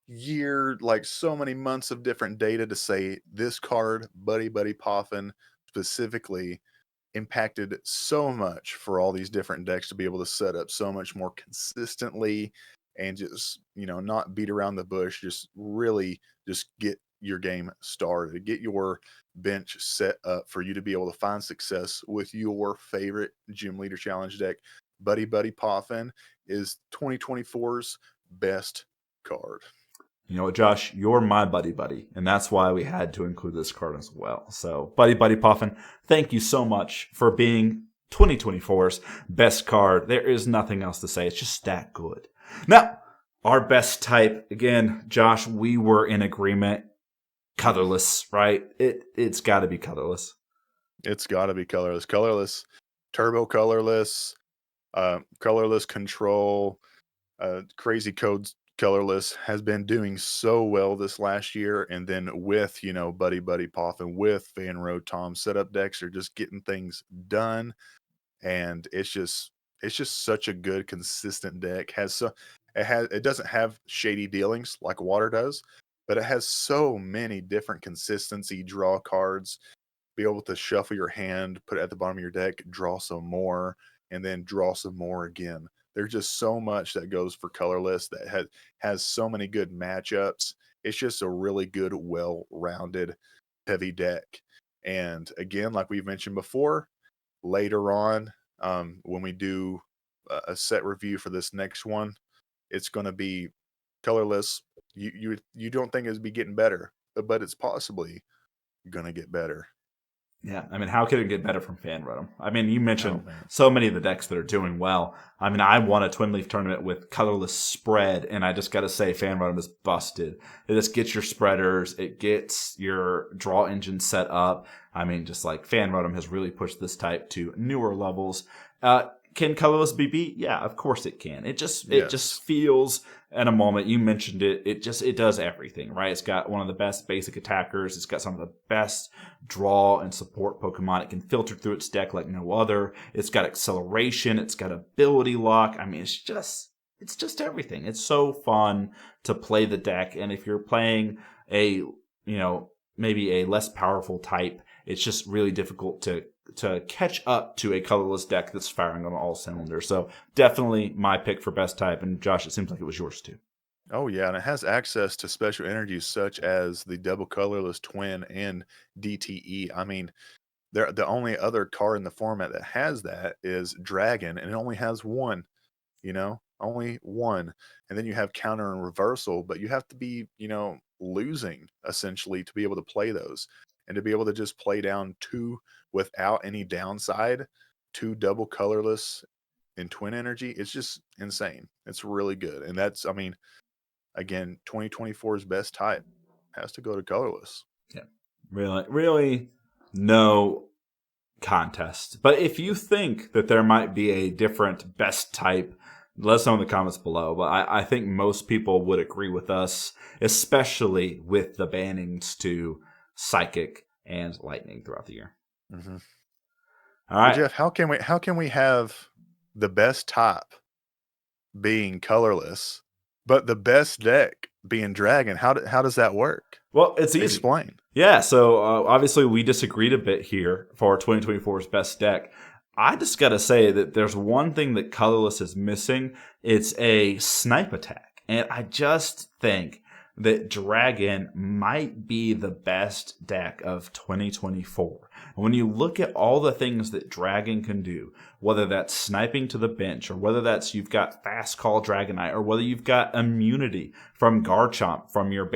year, like so many months of different data to say this card, Buddy Poffin, specifically impacted so much for all these different decks to be able to set up so much more consistently and just, not beat around the bush, just really just get your game started, get your bench set up for you to be able to find success with your favorite Gym Leader Challenge deck. Buddy Poffin is 2024's best card.
You know what, Josh? You're my buddy, and that's why we had to include this card as well. So, Buddy Poffin, thank you so much for being 2024's best card. There is nothing else to say. It's just that good. Now, our best type, again, Josh, we were in agreement. Colorless, right? It's got to be colorless.
It's got to be colorless. Colorless, turbo colorless, colorless control, crazy codes colorless has been doing so well this last year. And then with, Buddy Poffin, with Van Rotom setup decks are just getting things done. And it's just such a good, consistent deck. It doesn't have shady dealings like water does, but it has so many different consistency draw cards. Be able to shuffle your hand, put it at the bottom of your deck, draw some more, and then draw some more again. There's just so much that goes for colorless that has so many good matchups. It's just a really good, well-rounded, heavy deck. And again, like we've mentioned before, later on, when we do a set review for this next one, it's going to be colorless. You don't think it'd be getting better, but it's possibly going to get better.
Yeah, I mean, how could it get better from Fan Rotom? I mean, you mentioned so many of the decks that are doing well. I mean, I won a Twin Leaf tournament with colorless spread, and I just got to say, Fan Rotom is busted. It just gets your spreaders, it gets your draw engine set up. I mean, just like Fan Rotom has really pushed this type to newer levels. Can colorless be beat? Yeah, of course it can. It just feels in a moment. You mentioned it. It does everything, right? It's got one of the best basic attackers. It's got some of the best draw and support Pokemon. It can filter through its deck like no other. It's got acceleration. It's got ability lock. I mean, it's just everything. It's so fun to play the deck. And if you're playing maybe a less powerful type, it's just really difficult to catch up to a colorless deck that's firing on all cylinders. So definitely my pick for best type. And Josh, it seems like it was yours too.
Oh yeah, and it has access to special energies such as the double colorless twin and DTE. I mean, the only other card in the format that has that is Dragon, and it only has one. Only one. And then you have counter and reversal, but you have to be, losing essentially to be able to play those. And to be able to just play down two without any downside, two double colorless in twin energy, it's just insane. It's really good. And that's, I mean, again, 2024's best type has to go to colorless.
Yeah. Really no contest. But if you think that there might be a different best type, let us know in the comments below. But I think most people would agree with us, especially with the bannings to Psychic and Lightning throughout the year.
Mm-hmm.
All right,
well, Jeff, how can we have the best type being colorless, but the best deck being Dragon? How does that work?
Well, it's easy.
Explain.
Yeah, so obviously we disagreed a bit here for 2024's best deck. I just got to say that there's one thing that colorless is missing. It's a snipe attack. And I just think that Dragon might be the best deck of 2024. And when you look at all the things that Dragon can do, whether that's sniping to the bench, or whether that's you've got Fast Call Dragonite, or whether you've got immunity from Garchomp, from your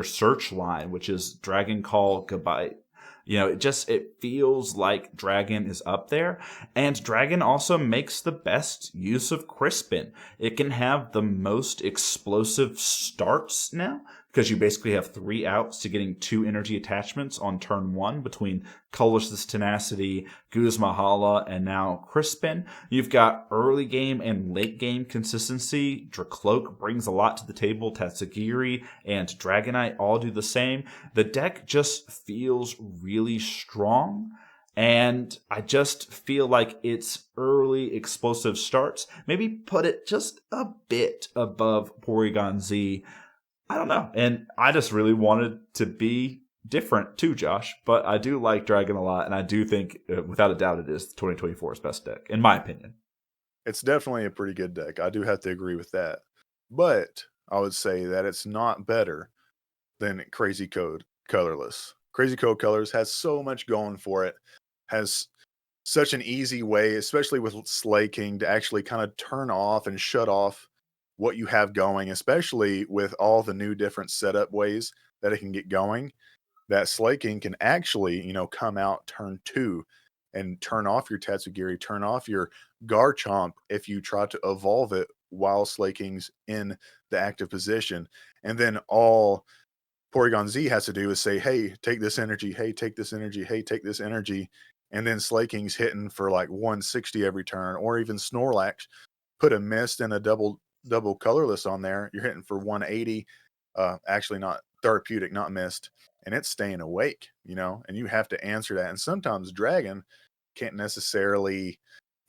search line, which is Dragon Call Gabite. It feels like Dragon is up there. And Dragon also makes the best use of Crispin. It can have the most explosive starts now, because you basically have 3 outs to getting 2 energy attachments on turn 1 between Colorless Tenacity, Guzma, and now Crispin. You've got early game and late game consistency. Dracloak brings a lot to the table. Tatsugiri and Dragonite all do the same. The deck just feels really strong. And I just feel like its early explosive starts maybe put it just a bit above Porygon Z. I don't know. And I just really wanted to be different too, Josh. But I do like Dragon a lot. And I do think, without a doubt, it is 2024's best deck, in my opinion.
It's definitely a pretty good deck. I do have to agree with that. But I would say that it's not better than Crazy Code Colorless. Crazy Code Colors has so much going for it, has such an easy way, especially with Slay King, to actually kind of turn off and shut off what you have going, especially with all the new different setup ways that it can get going. That Slay King can actually, come out turn 2 and turn off your Tatsugiri, turn off your Garchomp if you try to evolve it while Slay King's in the active position. And then all Porygon Z has to do is say, hey, take this energy, hey, take this energy, hey, take this energy. And then Slay King's hitting for like 160 every turn, or even Snorlax, put a mist and a double colorless on there. You're hitting for 180. Actually, not therapeutic, not mist. And it's staying awake, and you have to answer that. And sometimes Dragon can't necessarily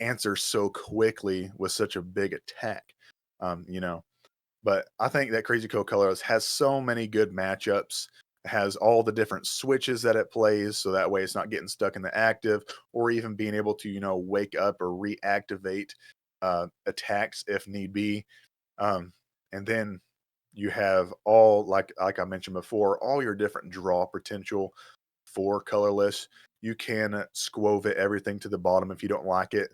answer so quickly with such a big attack, But I think that Crazy Coat Colors has so many good matchups. It has all the different switches that it plays, so that way it's not getting stuck in the active, or even being able to, wake up or reactivate attacks if need be. And then you have all, like I mentioned before, all your different draw potential for colorless. You can Squove it everything to the bottom if you don't like it.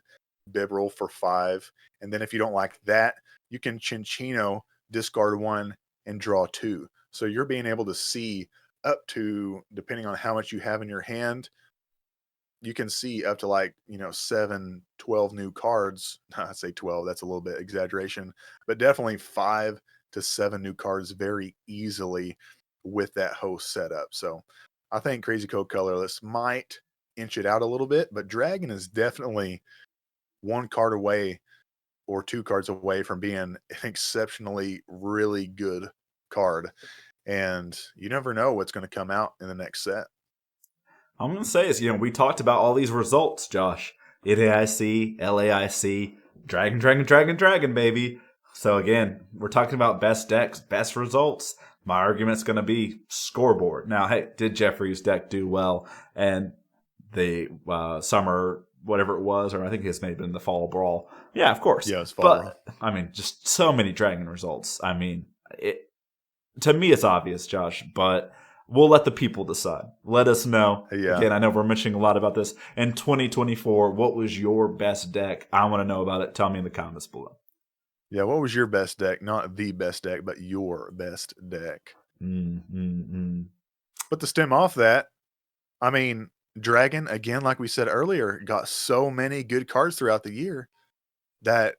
Bibarel for 5. And then if you don't like that, you can Chinchino, discard 1, and draw 2. So you're being able to see up to, depending on how much you have in your hand, you can see up to 7, 12 new cards. I say 12, that's a little bit exaggeration, but definitely 5 to 7 new cards very easily with that host setup. So I think Crazy Code Colorless might inch it out a little bit, but Dragon is definitely 1 card away or 2 cards away from being an exceptionally really good card. And you never know what's going to come out in the next set.
I'm going to say is, we talked about all these results, Josh. NAIC, LAIC, Dragon, baby. So again, we're talking about best decks, best results. My argument's going to be scoreboard. Now, hey, did Jeffrey's deck do well? And the summer, whatever it was, or I think this may have been the fall brawl. Yeah, of course.
Yeah, it's fall
but,
brawl.
I mean, just so many Dragon results. I mean, to me, it's obvious, Josh, but we'll let the people decide. Let us know.
Yeah.
Again, I know we're mentioning a lot about this. In 2024, what was your best deck? I want to know about it. Tell me in the comments below.
Yeah, what was your best deck? Not the best deck, but your best deck. But to stem off that, I mean, Dragon, again, like we said earlier, got so many good cards throughout the year that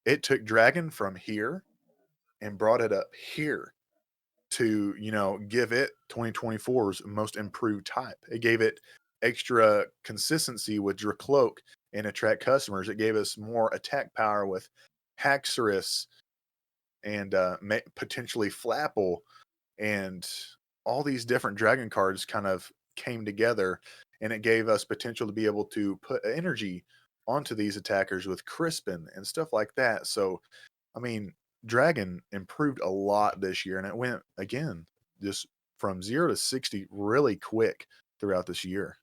it took Dragon from here and brought it up here to, give it 2024's most improved type. It gave it extra consistency with Dracloak and attract customers. It gave us more attack power with Haxorus and potentially Flapple, and all these different Dragon cards kind of came together, and it gave us potential to be able to put energy onto these attackers with Crispin and stuff like that. So, I mean, Dragon improved a lot this year, and it went, again, just from 0 to 60 really quick throughout this year.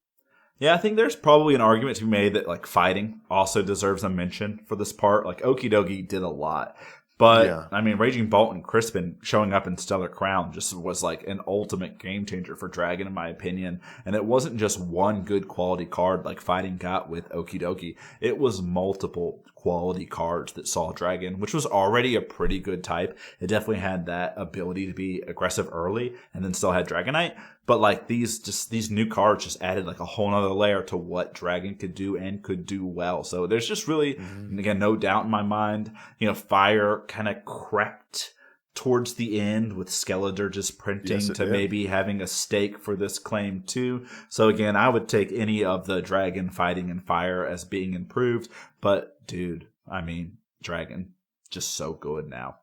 Yeah, I think there's probably an argument to be made that fighting also deserves a mention for this part. Okie dokie did a lot. But,
Yeah.
I mean, Raging Bolt and Crispin showing up in Stellar Crown just was an ultimate game changer for Dragon, in my opinion. And it wasn't just one good quality card like Fighting got with Okie dokie. It was multiple quality cards that saw Dragon, which was already a pretty good type. It definitely had that ability to be aggressive early and then still had Dragonite. But these new cards just added a whole nother layer to what Dragon could do and could do well. So there's just really, again, no doubt in my mind, Fire kind of crept towards the end with Skeletor just printing to maybe having a stake for this claim too. So again, I would take any of the Dragon fighting and Fire as being improved. But dude, I mean, Dragon just so good now.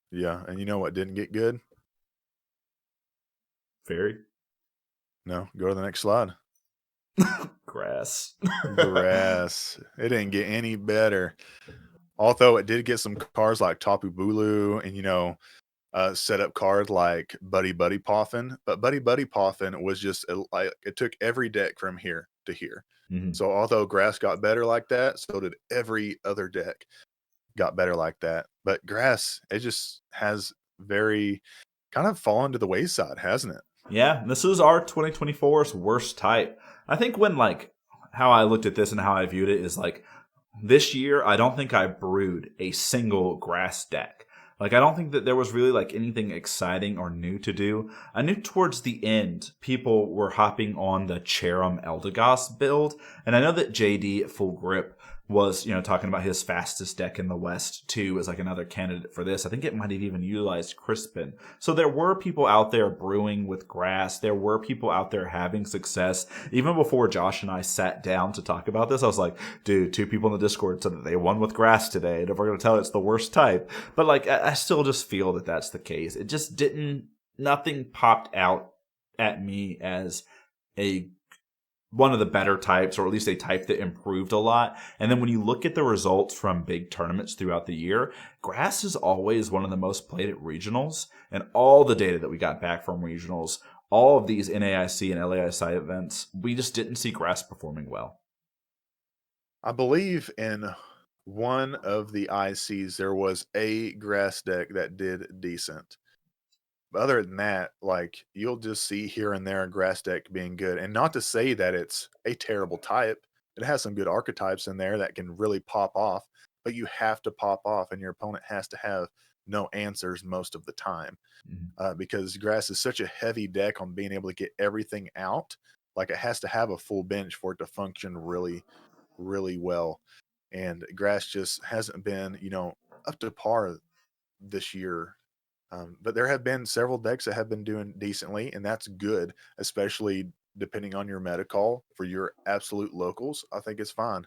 Yeah, and you know what didn't get good?
Fairy?
No, go to the next slide.
Great. grass.
Grass. It didn't get any better. Although it did get some cards like Tapu Bulu and, set up card like Buddy Buddy Poffin. But Buddy Buddy Poffin was just like it took every deck from here to here.
Mhm.
So although grass got better like that, so did every other deck got better like that. But grass, it just has very kind of fallen to the wayside, hasn't it?
Yeah, this is our 2024's worst type. I think when like how I looked at this and how I viewed it is like this year, I don't think I brewed a single grass deck. Like, I don't think that there was really like anything exciting or new to do. I knew towards the end, people were hopping on the Cherim Eldegoss build. And I know that JD at Full Grip was, talking about his fastest deck in the West too as like another candidate for this. I think it might have even utilized Crispin. So there were people out there brewing with grass. There were people out there having success. Even before Josh and I sat down to talk about this, I was like, dude, 2 people in the Discord said that they won with grass today. And if we're going to tell it's the worst type, but like, I still just feel that that's the case. It just nothing popped out at me as one of the better types, or at least a type that improved a lot. And then when you look at the results from big tournaments throughout the year, grass is always one of the most played at regionals. And all the data that we got back from regionals, all of these NAIC and LAIC events, we just didn't see grass performing well.
I believe in one of the ICs there was a grass deck that did decent. But other than that, like you'll just see here and there a grass deck being good. And not to say that it's a terrible type. It has some good archetypes in there that can really pop off, but you have to pop off and your opponent has to have no answers most of the time. Because grass is such a heavy deck on being able to get everything out. Like it has to have a full bench for it to function really, really well. And grass just hasn't been, up to par this year. But there have been several decks that have been doing decently, and that's good, especially depending on your meta call for your absolute locals. I think it's fine.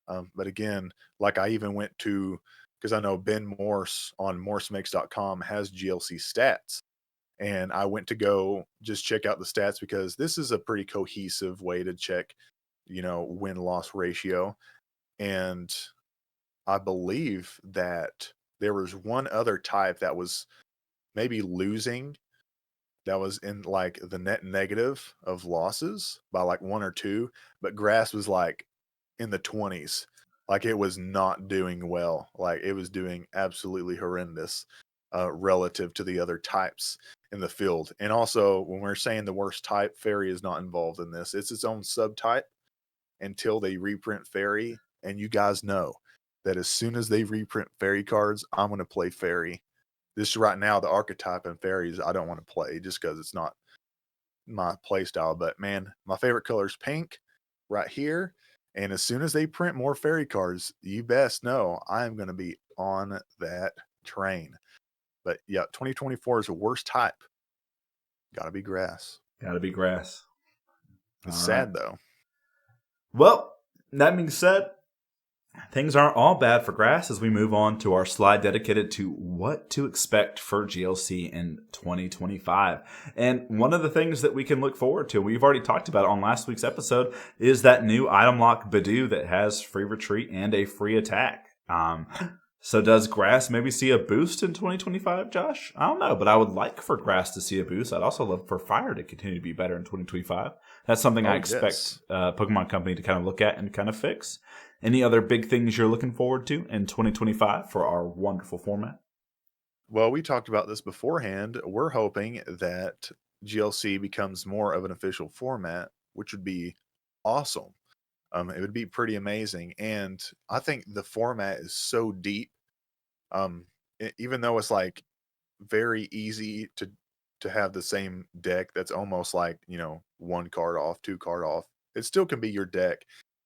But again, like I even went to, because I know Ben Morse on morsemakes.com has GLC stats. And I went to go just check out the stats because this is a pretty cohesive way to check, win loss ratio. And I believe that there was one other type that was maybe losing, that was in like the net negative of losses by like 1 or 2, but grass was like in the 20s. Like it was not doing well. Like it was doing absolutely horrendous relative to the other types in the field. And also, when we're saying the worst type, fairy is not involved in this. It's its own subtype until they reprint fairy. And you guys know that as soon as they reprint fairy cards, I'm going to play fairy. This right now, the archetype and fairies, I don't want to play just because it's not my play style. But man, my favorite color is pink right here. And as soon as they print more fairy cards, you best know I am going to be on that train. But yeah, 2024 is the worst type. Got to be grass.
Gotta be grass.
It's
All right.
sad though.
Well, that being said, things aren't all bad for grass as we move on to our slide dedicated to what to expect for GLC in 2025. And one of the things that we can look forward to, we've already talked about on last week's episode, is that new item lock Badu that has free retreat and a free attack. So does grass maybe see a boost in 2025, Josh? I don't know, but I would like for grass to see a boost. I'd also love for fire to continue to be better in 2025. That's something I expect Pokemon Company to kind of look at and kind of fix. Any other big things you're looking forward to in 2025 for our wonderful format?
Well, we talked about this beforehand. We're hoping that GLC becomes more of an official format, which would be awesome. It would be pretty amazing. And I think the format is so deep. Even though it's like very easy to have the same deck that's almost like, 1 card off, 2 card off. It still can be your deck.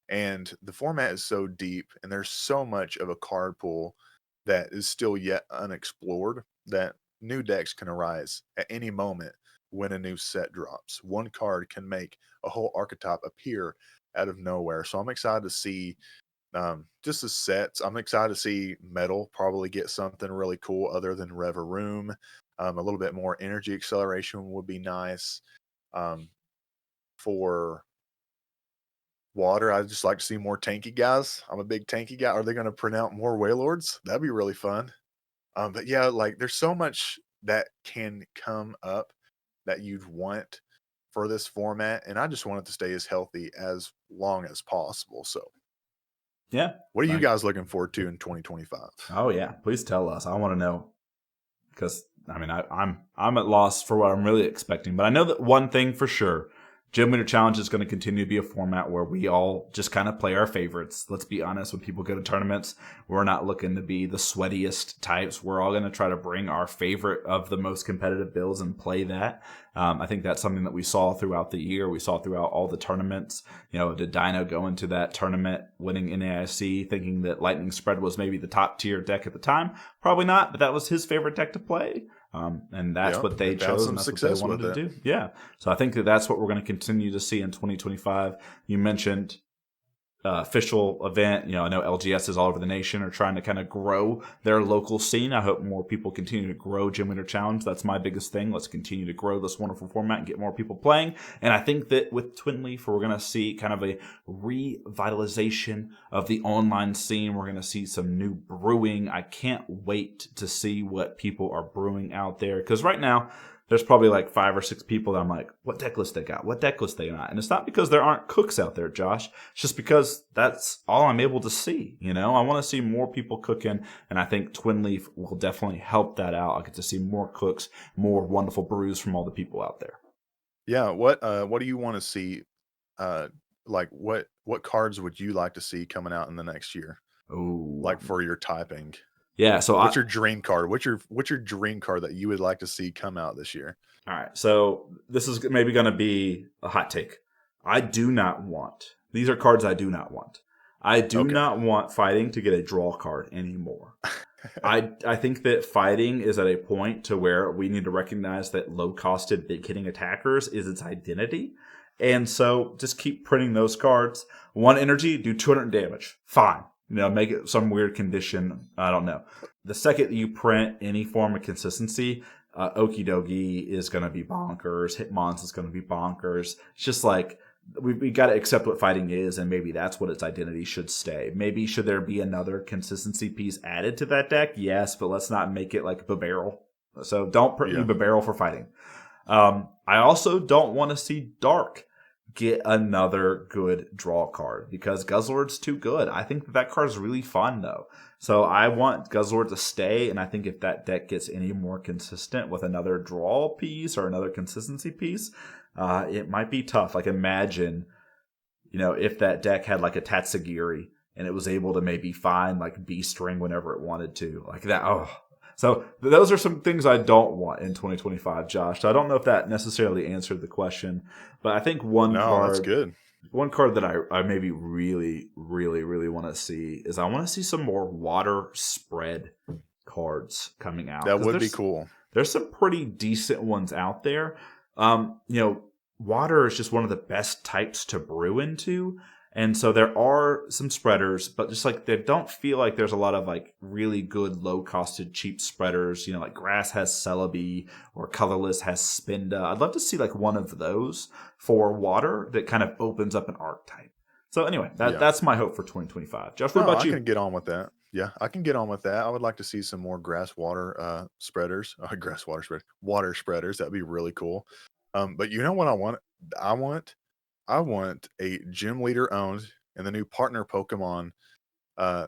And the format is so deep and there's so much of a card pool that is still yet unexplored that new decks can arise at any moment when a new set drops. One card can make a whole archetype appear out of nowhere. So I'm excited to see just the sets. I'm excited to see Metal probably get something really cool other than Reverum. A little bit more energy acceleration would be nice. For water. I'd just like to see more tanky guys. I'm a big tanky guy. Are they going to print out more Wailords? That'd be really fun. But yeah, like there's so much that can come up that you'd want for this format, and I just want it to stay as healthy as long as possible. So,
Yeah.
what are you
Like,
guys looking forward to in 2025?
oh yeah, please tell us. I want to know because I mean I'm at loss for what I'm really expecting, but I know that one thing for sure. Gym Leader Challenge is going to continue to be a format where we all just kind of play our favorites. Let's be honest, when people go to tournaments, we're not looking to be the sweatiest types. We're all going to try to bring our favorite of the most competitive builds and play that. I think that's something that we saw throughout the year. We saw throughout all the tournaments. You know, did Dino go into that tournament winning NAIC thinking that Lightning Spread was maybe the top tier deck at the time? Probably not, but that was his favorite deck to play. And that's what they chose, and that's what they wanted to do. Yeah. So I think that that's what we're going to continue to see in 2025. You mentioned official event. You know, I know LGSs all over the nation are trying to kind of grow their local scene. I hope more people continue to grow Gym Leader Challenge. That's my biggest thing. Let's continue to grow this wonderful format and get more people playing. And I think that with Twin Leaf, we're going to see kind of a revitalization of the online scene. We're going to see some new brewing. I can't wait to see what people are brewing out there, because right now there's probably like 5 or 6 people that I'm like, what deck list they got? What deck list they not? And it's not because there aren't cooks out there, Josh. It's just because that's all I'm able to see. You know, I want to see more people cooking, and I think Twin Leaf will definitely help that out. I get to see more cooks, more wonderful brews from all the people out there.
Yeah, what do you want to see? Like what cards would you like to see coming out in the next year?
Oh,
Like for your typing.
yeah. So
What's your dream card? What's your dream card that you would like to see come out this year?
all right. So this is maybe going to be a hot take. I do not want. These are cards I do not want. I do
Okay.
not want fighting to get a draw card anymore. I think that fighting is at a point to where we need to recognize that low-costed, big-hitting attackers is its identity. And so just keep printing those cards. 1 energy, do 200 damage. Fine. You know, make it some weird condition. I don't know. The second you print any form of consistency, Okie Dokie is going to be bonkers. Hitmons is going to be bonkers. It's just like, we got to accept what fighting is, and maybe that's what its identity should stay. Maybe should there be another consistency piece added to that deck? Yes, but let's not make it like Barrel. So don't print me Barrel for fighting. I also don't want to see Dark get another good draw card, because Guzzlord's too good. I think that card is really fun, though. So I want Guzzlord to stay, and I think if that deck gets any more consistent with another draw piece or another consistency piece, it might be tough. Like, imagine, you know, if that deck had like a Tatsugiri and it was able to maybe find like Beast Ring whenever it wanted to. Like that. Oh. So those are some things I don't want in 2025, Josh. So I don't know if that necessarily answered the question, but I think
That's good.
One card that I maybe really, really, really want to see is I want to see some more water spread cards coming out.
That would be cool.
There's some pretty decent ones out there. You know, water is just one of the best types to brew into. And so there are some spreaders, but just like they don't feel like there's a lot of like really good low costed cheap spreaders. You know, like Grass has Celebi or Colorless has Spinda. I'd love to see like one of those for water that kind of opens up an archetype. So anyway, that's my hope for 2025. Josh, what about you?
I can get on with that. Yeah, I can get on with that. I would like to see some more water spreaders. Water spreaders. That'd be really cool. But you know what I want? I want I want a gym leader owned and the new partner Pokemon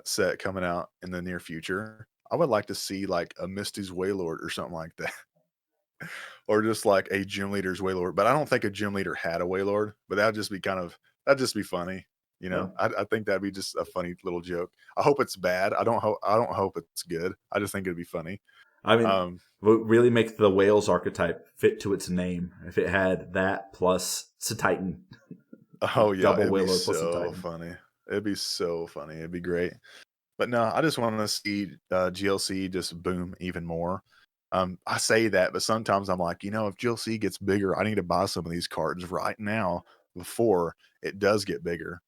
set coming out in the near future. I would like to see like a Misty's Wailord or something like that. Or just like a gym leader's Wailord. But I don't think a gym leader had a Wailord, but that'd just be funny. You know, I think that'd be just a funny little joke. I hope it's bad. I don't hope it's good. I just think it'd be funny.
I mean, really make the whales archetype fit to its name. If it had that plus Titan.
Oh yeah,
double
it'd be
whale plus
so funny. It'd be so funny. It'd be great. But no, I just want to see GLC just boom even more. I say that, but sometimes I'm like, you know, if GLC gets bigger, I need to buy some of these cards right now before it does get bigger.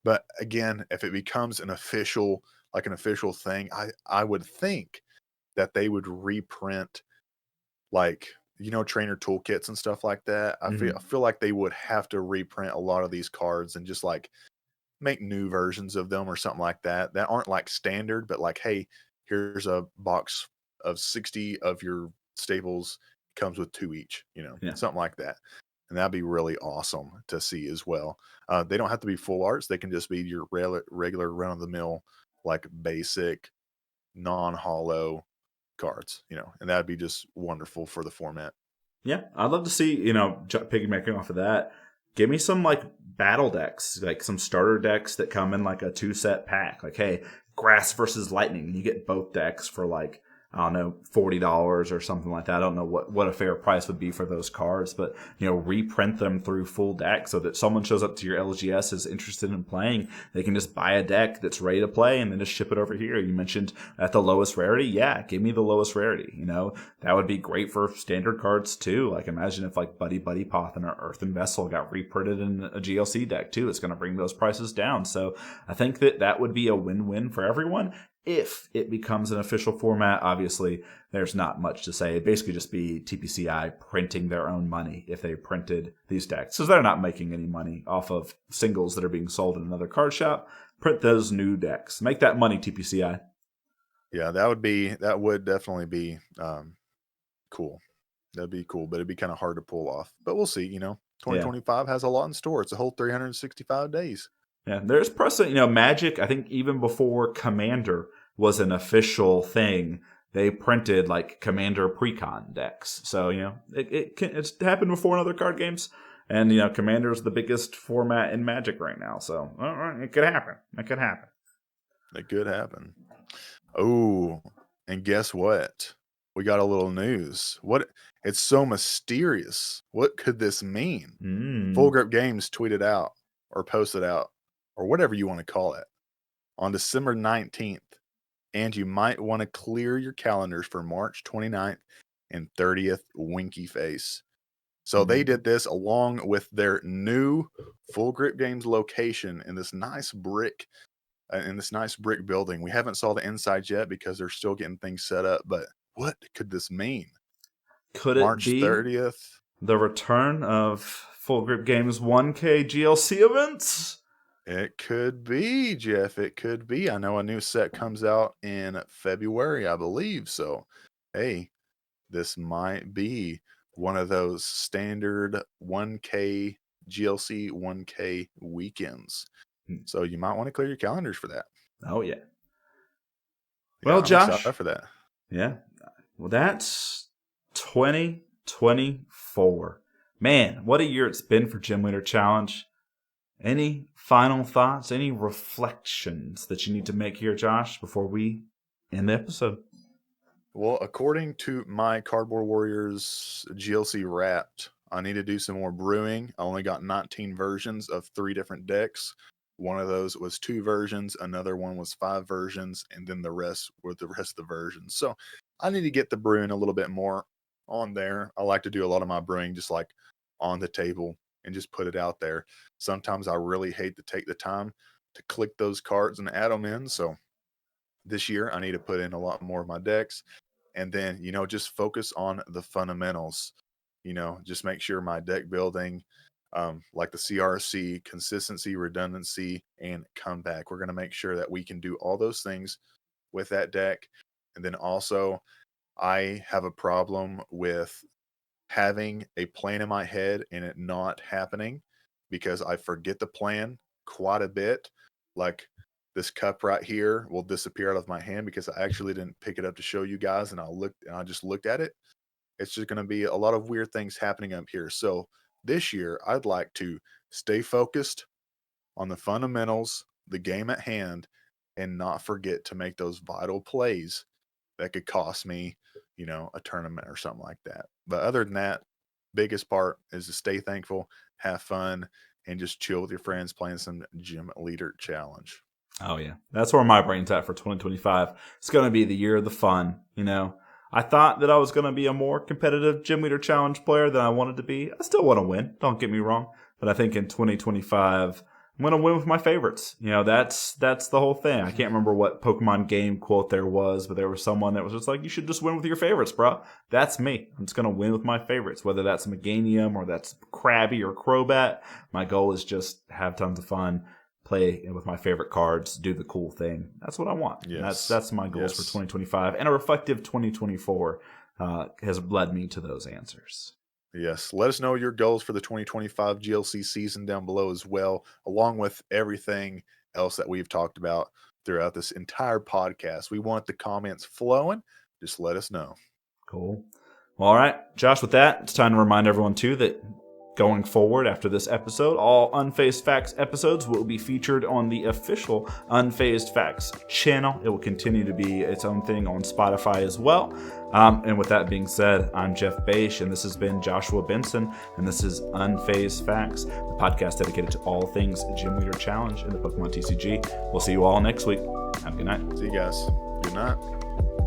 But again, if it becomes an official thing, I would think that they would reprint like, you know, trainer toolkits and stuff like that. I feel like they would have to reprint a lot of these cards and just like make new versions of them or something like that aren't like standard, but like, hey, here's a box of 60 of your staples, comes with 2 each,
Yeah.
something like that. And that'd be really awesome to see as well. They don't have to be full arts. They can just be your regular run of the mill, like basic, non-hollow cards, and that'd be just wonderful for the format.
Yeah, I'd love to see, piggybacking off of that, give me some like battle decks, like some starter decks that come in like a 2-set pack. Like, hey, grass versus lightning. You get both decks for like, I don't know, $40 or something like that. I don't know what a fair price would be for those cards, but reprint them through full deck so that someone shows up to your LGS is interested in playing. They can just buy a deck that's ready to play and then just ship it over here. You mentioned at the lowest rarity. Yeah, give me the lowest rarity. That would be great for standard cards too. Like imagine if like Buddy Poth and Earthen Vessel got reprinted in a GLC deck too. It's going to bring those prices down. So I think that would be a win-win for everyone. If it becomes an official format, obviously, there's not much to say. It'd basically just be TPCI printing their own money if they printed these decks. Because they're not making any money off of singles that are being sold in another card shop. Print those new decks. Make that money, TPCI.
Yeah, that would definitely be cool. That'd be cool, but it'd be kind of hard to pull off. But we'll see, 2025 has a lot in store. It's a whole 365 days.
Yeah, there's precedent. Magic, I think even before Commander was an official thing, they printed like Commander Precon decks. So, it's happened before in other card games. And, Commander's the biggest format in Magic right now. So, it could happen. It could happen.
It could happen. Oh, and guess what? We got a little news. It's so mysterious. What could this mean? Full Grip Games tweeted out or posted out, or whatever you want to call it, on December 19th. And you might want to clear your calendars for March 29th and 30th, winky face. So they did this along with their new Full Grip Games location in this nice brick building. We haven't saw the inside yet because they're still getting things set up, but what could this mean?
Could
March
it be
30th?
The return of Full Grip Games 1K GLC events?
It could be, Jeff. It could be. I know a new set comes out in February, I believe. So, hey, this might be one of those standard 1K GLC 1K weekends. So you might want to clear your calendars for that.
Oh, yeah.
Well, I'm
Josh.
excited for that.
Yeah. Well, that's 2024. Man, what a year it's been for Gym Leader Challenge. Any final thoughts, any reflections that you need to make here, Josh, before we end the episode?
Well, according to my Cardboard Warriors GLC Wrapped, I need to do some more brewing. I only got 19 versions of 3 different decks. One of those was 2 versions, another one was 5 versions, and then the rest were the rest of the versions. So I need to get the brewing a little bit more on there. I like to do a lot of my brewing just like on the table and just put it out there. Sometimes I really hate to take the time to click those cards and add them in. So this year I need to put in a lot more of my decks and then, just focus on the fundamentals, just make sure my deck building, like the CRC, consistency, redundancy, and comeback. We're going to make sure that we can do all those things with that deck. And then also I have a problem with having a plan in my head and it not happening because I forget the plan quite a bit. Like this cup right here will disappear out of my hand because I actually didn't pick it up to show you guys and I just looked at it. It's just going to be a lot of weird things happening up here. So this year I'd like to stay focused on the fundamentals, the game at hand, and not forget to make those vital plays that could cost me, a tournament or something like that. But other than that, biggest part is to stay thankful, have fun, and just chill with your friends playing some Gym Leader Challenge.
Oh, yeah. That's where my brain's at for 2025. It's going to be the year of the fun, I thought that I was going to be a more competitive Gym Leader Challenge player than I wanted to be. I still want to win, don't get me wrong. But I think in 2025, I'm going to win with my favorites. That's the whole thing. I can't remember what Pokemon game quote there was, but there was someone that was just like, you should just win with your favorites, bro. That's me. I'm just going to win with my favorites, whether that's Meganium or that's Krabby or Crobat. My goal is just have tons of fun, play with my favorite cards, do the cool thing. That's what I want.
Yes.
That's my goals for 2025. And a reflective 2024 has led me to those answers.
Yes. Let us know your goals for the 2025 GLC season down below as well, along with everything else that we've talked about throughout this entire podcast. We want the comments flowing. Just let us know.
Cool. Well, all right, Josh, with that, it's time to remind everyone, too, that going forward after this episode, all Unfazed Facts episodes will be featured on the official Unfazed Facts channel. It will continue to be its own thing on Spotify as well. And with that being said, I'm Jeff Bache, and this has been Joshua Benson, and this is Unfazed Facts, the podcast dedicated to all things Gym Leader Challenge in the Pokemon TCG. We'll see you all next week. Have a good night.
See you guys. Good night.